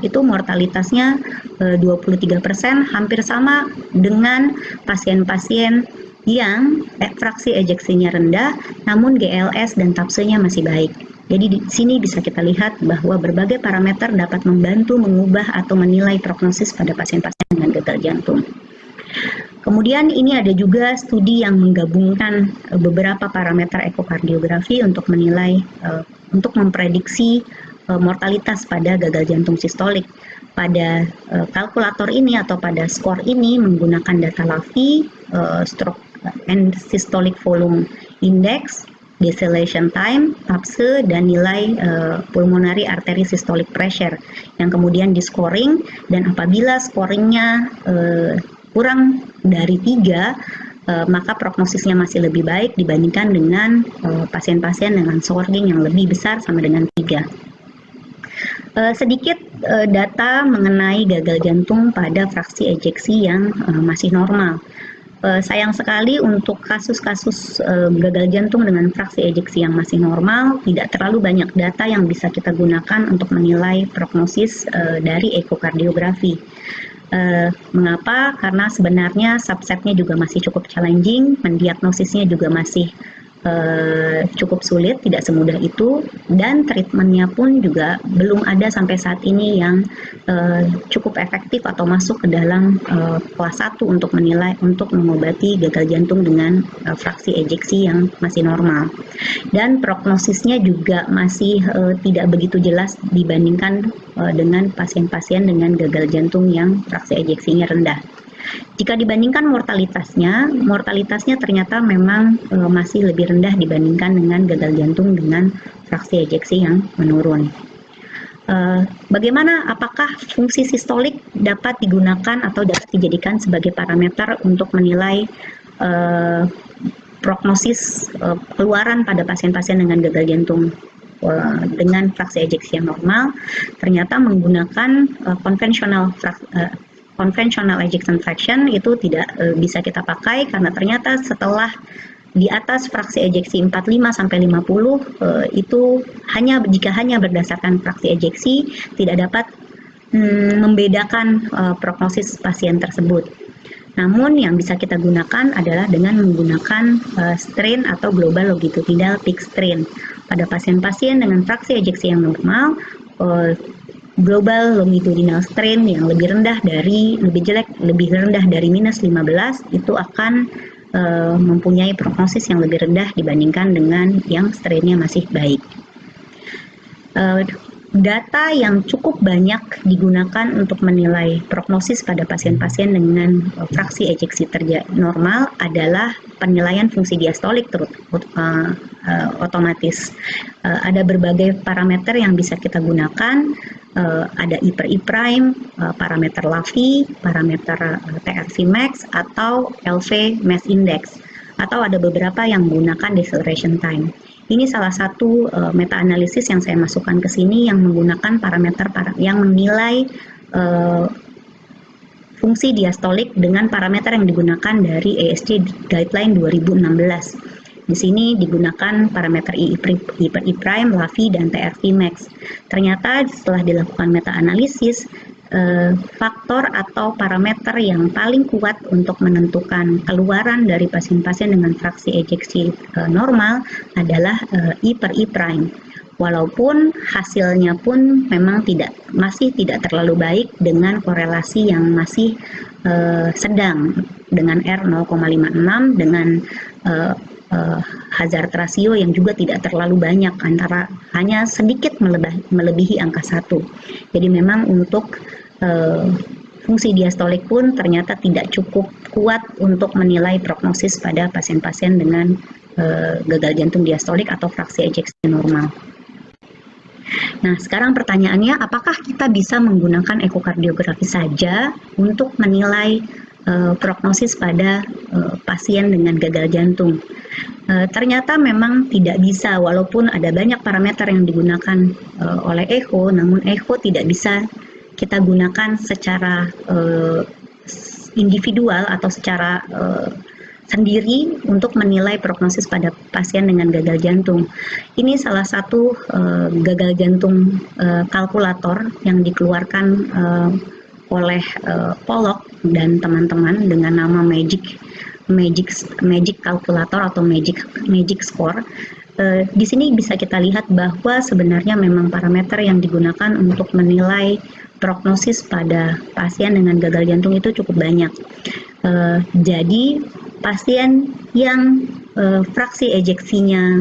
itu mortalitasnya 23%, hampir sama dengan pasien-pasien yang fraksi ejeksinya rendah, namun GLS dan TAPSE-nya masih baik. Jadi di sini bisa kita lihat bahwa berbagai parameter dapat membantu mengubah atau menilai prognosis pada pasien-pasien dengan gagal jantung. Kemudian ini ada juga studi yang menggabungkan beberapa parameter ekokardiografi untuk menilai, untuk memprediksi mortalitas pada gagal jantung sistolik. Pada kalkulator ini atau pada skor ini menggunakan data LAVI, stroke and systolic volume index, deceleration time, TAPSE, dan nilai pulmonary artery systolic pressure yang kemudian di-scoring, dan apabila scoringnya kurang dari 3, maka prognosisnya masih lebih baik dibandingkan dengan pasien-pasien dengan scoring yang lebih besar sama dengan 3. Sedikit data mengenai gagal jantung pada fraksi ejeksi yang masih normal. Sayang sekali untuk kasus-kasus gagal jantung dengan fraksi ejeksi yang masih normal, tidak terlalu banyak data yang bisa kita gunakan untuk menilai prognosis dari ekokardiografi. Mengapa? Karena sebenarnya subsetnya juga masih cukup challenging, mendiagnosisnya juga masih cukup sulit, tidak semudah itu, dan treatmentnya pun juga belum ada sampai saat ini yang cukup efektif atau masuk ke dalam kelas 1 untuk menilai, untuk mengobati gagal jantung dengan fraksi ejeksi yang masih normal. Dan prognosisnya juga masih tidak begitu jelas dibandingkan dengan pasien-pasien dengan gagal jantung yang fraksi ejeksinya rendah. Jika dibandingkan mortalitasnya ternyata memang masih lebih rendah dibandingkan dengan gagal jantung dengan fraksi ejeksi yang menurun. Bagaimana, apakah fungsi sistolik dapat digunakan atau dapat dijadikan sebagai parameter untuk menilai prognosis keluaran pada pasien-pasien dengan gagal jantung dengan fraksi ejeksi yang normal? Ternyata menggunakan conventional ejection fraction itu tidak bisa kita pakai, karena ternyata setelah di atas fraksi ejeksi 45-50 itu jika hanya berdasarkan fraksi ejeksi tidak dapat membedakan prognosis pasien tersebut. Namun yang bisa kita gunakan adalah dengan menggunakan strain atau global longitudinal peak strain. Pada pasien-pasien dengan fraksi ejeksi yang normal, global longitudinal strain yang lebih rendah dari lebih rendah dari -15 itu akan mempunyai prognosis yang lebih rendah dibandingkan dengan yang strainnya masih baik. Data yang cukup banyak digunakan untuk menilai prognosis pada pasien-pasien dengan fraksi ejeksi normal adalah penilaian fungsi diastolik otomatis. Ada berbagai parameter yang bisa kita gunakan, ada I per I prime, parameter LAVI, parameter TRV max, atau LV mass index, atau ada beberapa yang menggunakan deceleration time. Ini salah satu meta-analisis yang saya masukkan ke sini yang menggunakan parameter yang menilai fungsi diastolik dengan parameter yang digunakan dari ESC Guideline 2016. Di sini digunakan parameter I per I prime, LAVI, dan TRV max. Ternyata setelah dilakukan meta-analisis, faktor atau parameter yang paling kuat untuk menentukan keluaran dari pasien-pasien dengan fraksi ejeksi normal adalah I per I prime. Walaupun hasilnya pun memang masih tidak terlalu baik dengan korelasi yang masih sedang dengan R 0,56 dengan hazard ratio yang juga tidak terlalu banyak, hanya sedikit melebihi angka 1. Jadi memang untuk fungsi diastolik pun ternyata tidak cukup kuat untuk menilai prognosis pada pasien-pasien dengan gagal jantung diastolik atau fraksi ejeksi normal. Nah, sekarang pertanyaannya, apakah kita bisa menggunakan ekokardiografi saja untuk menilai prognosis pada pasien dengan gagal jantung? Ternyata memang tidak bisa, walaupun ada banyak parameter yang digunakan oleh echo, namun echo tidak bisa kita gunakan secara individual atau secara sendiri untuk menilai prognosis pada pasien dengan gagal jantung. Ini salah satu gagal jantung kalkulator yang dikeluarkan oleh Pollock dan teman-teman dengan nama Magic Calculator atau Magic Score. Di sini bisa kita lihat bahwa sebenarnya memang parameter yang digunakan untuk menilai prognosis pada pasien dengan gagal jantung itu cukup banyak. Jadi pasien yang fraksi ejeksinya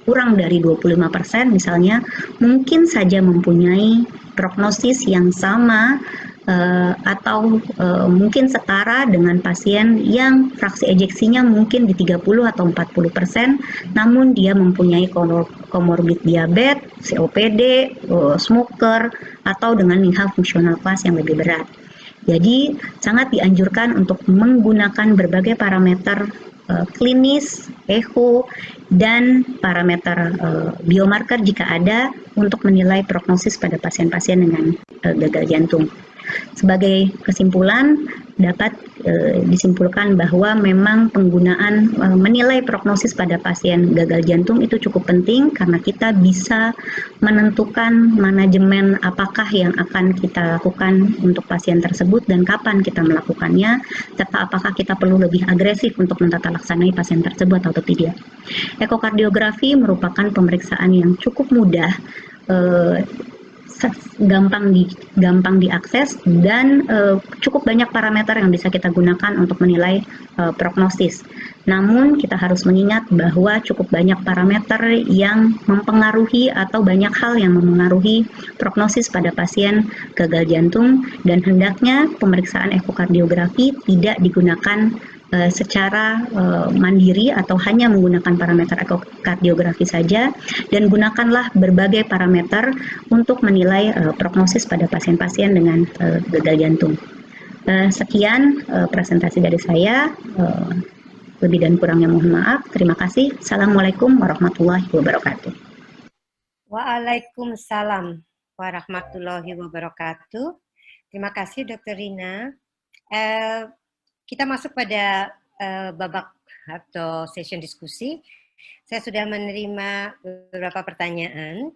kurang dari 25% misalnya, mungkin saja mempunyai prognosis yang sama atau mungkin setara dengan pasien yang fraksi ejeksinya mungkin di 30 atau 40%, namun dia mempunyai komorbid diabetes, COPD, smoker, atau dengan NIHA fungsional kelas yang lebih berat. Jadi sangat dianjurkan untuk menggunakan berbagai parameter klinis, echo, dan parameter biomarker jika ada untuk menilai prognosis pada pasien-pasien dengan gagal jantung. Sebagai kesimpulan, dapat disimpulkan bahwa memang penggunaan menilai prognosis pada pasien gagal jantung itu cukup penting karena kita bisa menentukan manajemen apakah yang akan kita lakukan untuk pasien tersebut dan kapan kita melakukannya, serta apakah kita perlu lebih agresif untuk menata laksanai pasien tersebut atau tidak. Ekokardiografi merupakan pemeriksaan yang cukup mudah, gampang diakses, dan cukup banyak parameter yang bisa kita gunakan untuk menilai prognosis. Namun kita harus mengingat bahwa cukup banyak parameter yang mempengaruhi atau banyak hal yang mempengaruhi prognosis pada pasien gagal jantung, dan hendaknya pemeriksaan ekokardiografi tidak digunakan secara mandiri atau hanya menggunakan parameter ekokardiografi saja, dan gunakanlah berbagai parameter untuk menilai prognosis pada pasien-pasien dengan gagal jantung. Sekian presentasi dari saya, lebih dan kurangnya mohon maaf. Terima kasih. Assalamualaikum warahmatullahi wabarakatuh. Waalaikumsalam warahmatullahi wabarakatuh. Terima kasih Dr. Rina. Kita masuk pada babak atau session diskusi. Saya sudah menerima beberapa pertanyaan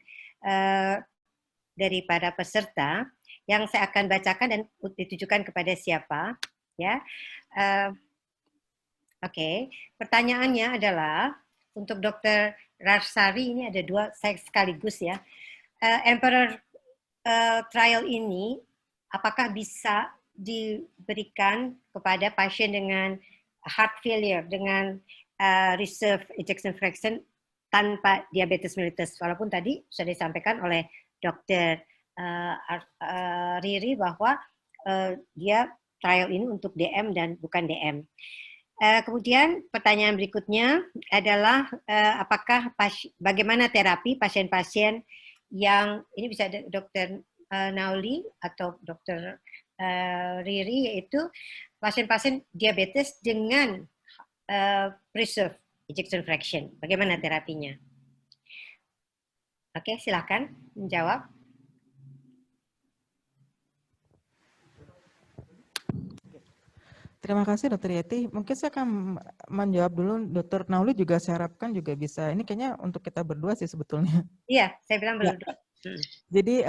dari para peserta yang saya akan bacakan dan ditujukan kepada siapa. Ya, Oke. Pertanyaannya adalah untuk Dr. Rarsari, ini ada dua saya sekaligus ya. Emperor trial ini apakah bisa diberikan kepada pasien dengan heart failure dengan reserve ejection fraction tanpa diabetes mellitus, walaupun tadi sudah disampaikan oleh Dr. Riri bahwa dia trial ini untuk DM dan bukan DM. Kemudian pertanyaan berikutnya adalah apakah bagaimana terapi pasien-pasien yang ini bisa Dr. Nauli atau Dr. Riri, yaitu pasien-pasien diabetes dengan preserve ejection fraction. Bagaimana terapinya? Oke, silakan menjawab. Terima kasih Dr. Yeti. Mungkin saya akan menjawab dulu. Dr. Nauli juga saya harapkan juga bisa. Ini kayaknya untuk kita berdua sih sebetulnya. Iya, saya bilang berdua. Jadi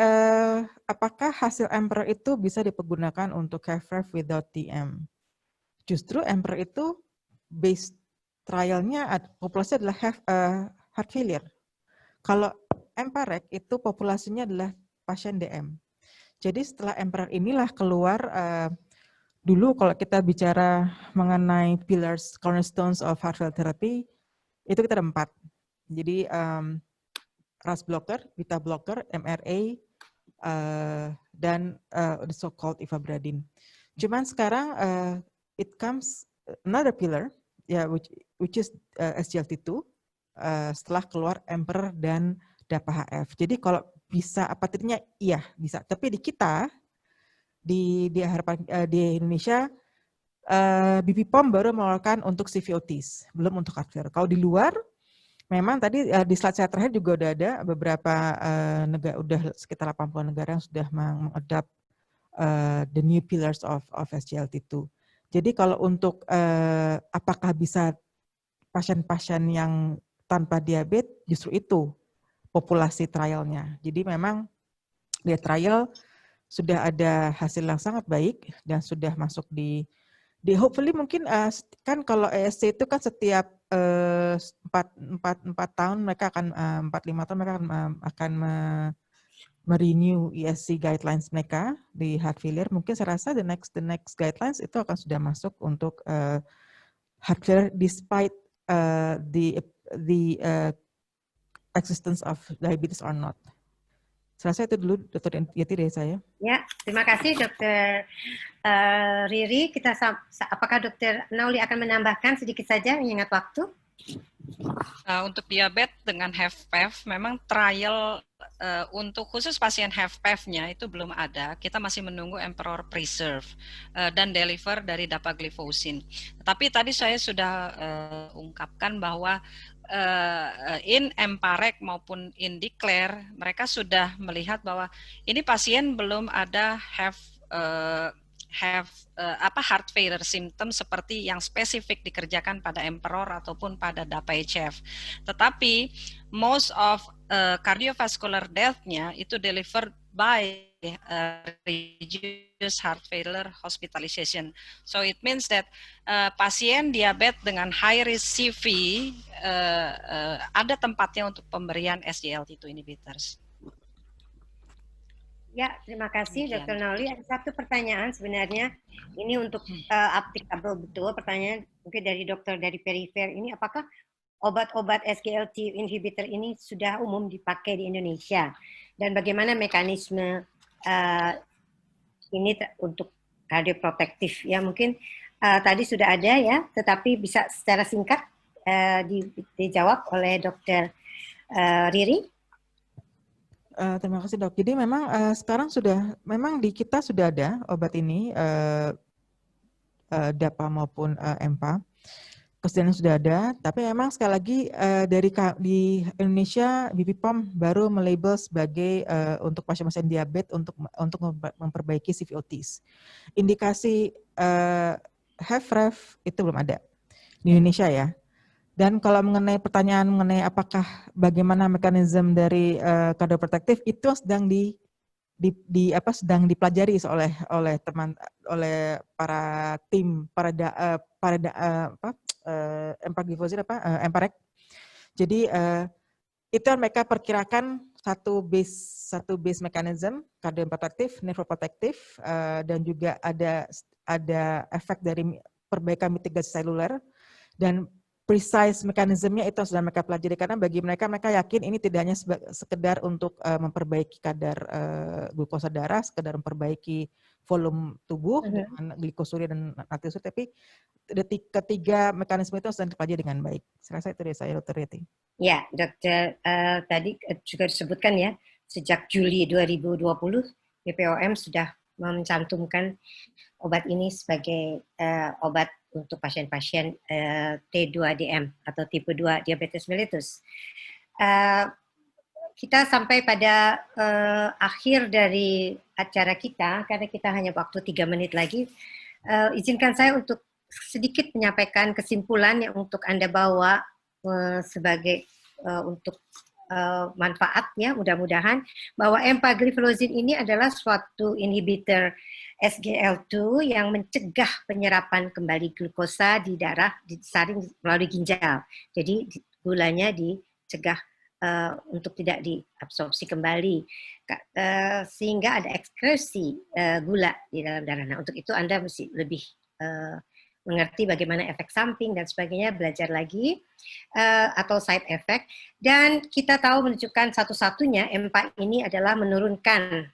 apakah hasil Emperor itu bisa dipergunakan untuk HFrEF without TM? Justru Emperor itu base trialnya populasi adalah heart failure. Kalau EMPA-REC itu populasinya adalah pasien DM. Jadi setelah Emperor inilah keluar dulu kalau kita bicara mengenai pillars, cornerstones of heart failure therapy, itu kita ada 4. Jadi RAS blocker, beta blocker, MRA, dan the so-called ivabradine. Cuman sekarang it comes another pillar, ya, which is SGLT2, setelah keluar Emperor dan DAPA-HF. Jadi kalau bisa apa titiknya, iya bisa. Tapi di kita, di Indonesia, BP POM baru mengeluarkan untuk CVOTs, belum untuk heart failure. Kalau di luar, memang tadi di slide saya terakhir juga udah ada beberapa negara, udah sekitar 80 negara yang sudah mengadap the new pillars of SGLT2. Jadi kalau untuk apakah bisa pasien-pasien yang tanpa diabetes, justru itu populasi trialnya. Jadi memang di trial sudah ada hasil yang sangat baik dan sudah masuk di hopefully mungkin kan kalau ESC itu kan setiap 4 tahun mereka akan 4-5 tahun mereka akan merenew ESC guidelines mereka di heart failure. Mungkin saya rasa the next guidelines itu akan sudah masuk untuk heart failure despite the existence of diabetes or not. Saya rasa itu dulu Dr. Yeti dari saya. Ya, terima kasih Dr. Riri. Apakah Dr. Nauli akan menambahkan sedikit saja mengingat waktu? Untuk diabetes dengan HFpEF, memang trial untuk khusus pasien HFpEF-nya itu belum ada. Kita masih menunggu Emperor Preserve dan deliver dari dapagliflozin. Tapi tadi saya sudah ungkapkan bahwa in EMPA-REC maupun in DECLARE, mereka sudah melihat bahwa ini pasien belum ada heart failure symptom seperti yang spesifik dikerjakan pada Emperor ataupun pada DAPA-HF. Tetapi most of cardiovascular death-nya itu delivered by reduced heart failure hospitalization. So it means that pasien diabetes dengan high risk CV ada tempatnya untuk pemberian SGLT2 inhibitors. Ya, terima kasih Dr. Nauli. Ada satu pertanyaan sebenarnya, ini untuk applicable betul, pertanyaan mungkin dari dokter dari perifer ini, apakah obat-obat SGLT inhibitor ini sudah umum dipakai di Indonesia? Dan bagaimana mekanisme ini untuk kardioprotektif? Ya mungkin tadi sudah ada ya, tetapi bisa secara singkat dijawab oleh Dr. Riri. Terima kasih dok. Jadi memang sekarang memang di kita sudah ada obat ini, DAPA maupun EMPA, kesediaan sudah ada. Tapi memang sekali lagi di Indonesia BP POM baru melabel sebagai untuk pasien-pasien diabetes untuk memperbaiki CVOTs. Indikasi HFrEF itu belum ada di Indonesia ya. Dan kalau mengenai pertanyaan mengenai apakah bagaimana mekanisme dari kardioprotektif itu sedang sedang dipelajari oleh para tim empagliflozin Emparek. Jadi itu mereka perkirakan satu base mechanism kardioprotektif, nephroprotektif, dan juga ada efek dari perbaikan mitigasi seluler, dan precise mekanismenya itu sudah mereka pelajari, karena bagi mereka yakin ini tidak hanya sekedar untuk memperbaiki kadar glukosa darah, sekedar memperbaiki volume tubuh dengan glikosuria dan natriuretik, tapi ketiga mekanisme itu sudah dipelajari dengan baik. Saya rasa itu dari saya, Dr. Yeti. Ya, dokter, tadi juga disebutkan ya, sejak Juli 2020 BPOM sudah mencantumkan obat ini sebagai obat untuk pasien-pasien T2DM atau tipe 2 diabetes mellitus. Kita sampai pada akhir dari acara kita, karena kita hanya waktu 3 menit lagi. Izinkan saya untuk sedikit menyampaikan kesimpulan yang untuk Anda bawa sebagai untuk manfaatnya, mudah-mudahan bahwa empagliflozin ini adalah suatu inhibitor SGL2 yang mencegah penyerapan kembali glukosa di darah disaring melalui ginjal. Jadi gulanya dicegah untuk tidak diabsorpsi kembali, sehingga ada ekskresi gula di dalam darah. Nah, untuk itu Anda mesti lebih mengerti bagaimana efek samping dan sebagainya, belajar lagi atau side effect. Dan kita tahu menunjukkan satu-satunya EMPA ini adalah menurunkan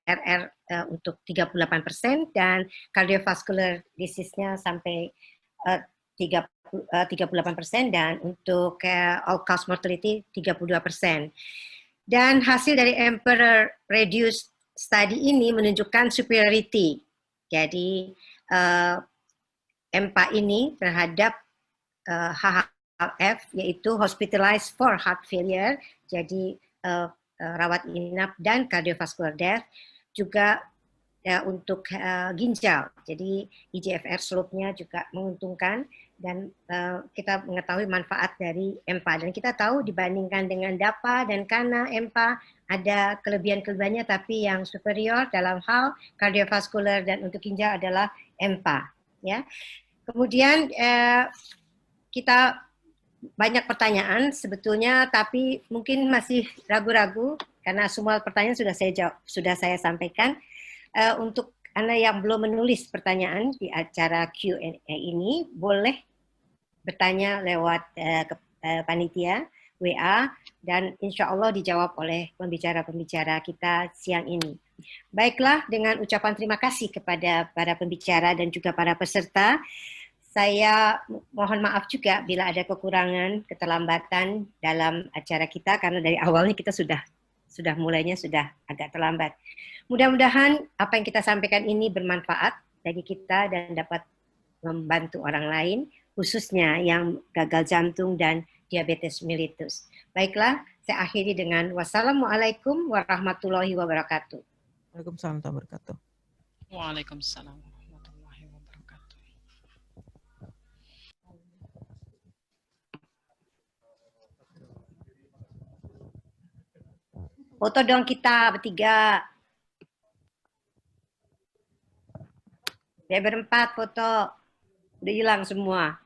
RR untuk 38% dan cardiovascular disease-nya sampai 38% dan untuk all cause mortality 32%. Dan hasil dari Emperor Reduced Study ini menunjukkan superiority. Jadi EMPA ini terhadap HHF, yaitu hospitalized for heart failure, jadi rawat inap dan cardiovascular death, juga untuk ginjal. Jadi eGFR slope-nya juga menguntungkan, dan kita mengetahui manfaat dari EMPA. Dan kita tahu dibandingkan dengan DAPA dan KANA, EMPA ada kelebihan-kelebihannya, tapi yang superior dalam hal cardiovascular dan untuk ginjal adalah EMPA. Ya. Kemudian kita banyak pertanyaan sebetulnya, tapi mungkin masih ragu-ragu karena semua pertanyaan sudah saya sampaikan. Untuk Anda yang belum menulis pertanyaan di acara Q&A ini, boleh bertanya lewat panitia WA, dan insya Allah dijawab oleh pembicara-pembicara kita siang ini. Baiklah, dengan ucapan terima kasih kepada para pembicara dan juga para peserta. Saya mohon maaf juga bila ada kekurangan, keterlambatan dalam acara kita, karena dari awalnya kita sudah mulainya sudah agak terlambat. Mudah-mudahan apa yang kita sampaikan ini bermanfaat bagi kita dan dapat membantu orang lain, khususnya yang gagal jantung dan diabetes mellitus. Baiklah, saya akhiri dengan wassalamualaikum warahmatullahi wabarakatuh. Waalaikumsalam warahmatullahi wabarakatuh. Waalaikumsalam warahmatullahi wabarakatuh. Foto dong kita bertiga. Saya berempat foto. Udah hilang semua.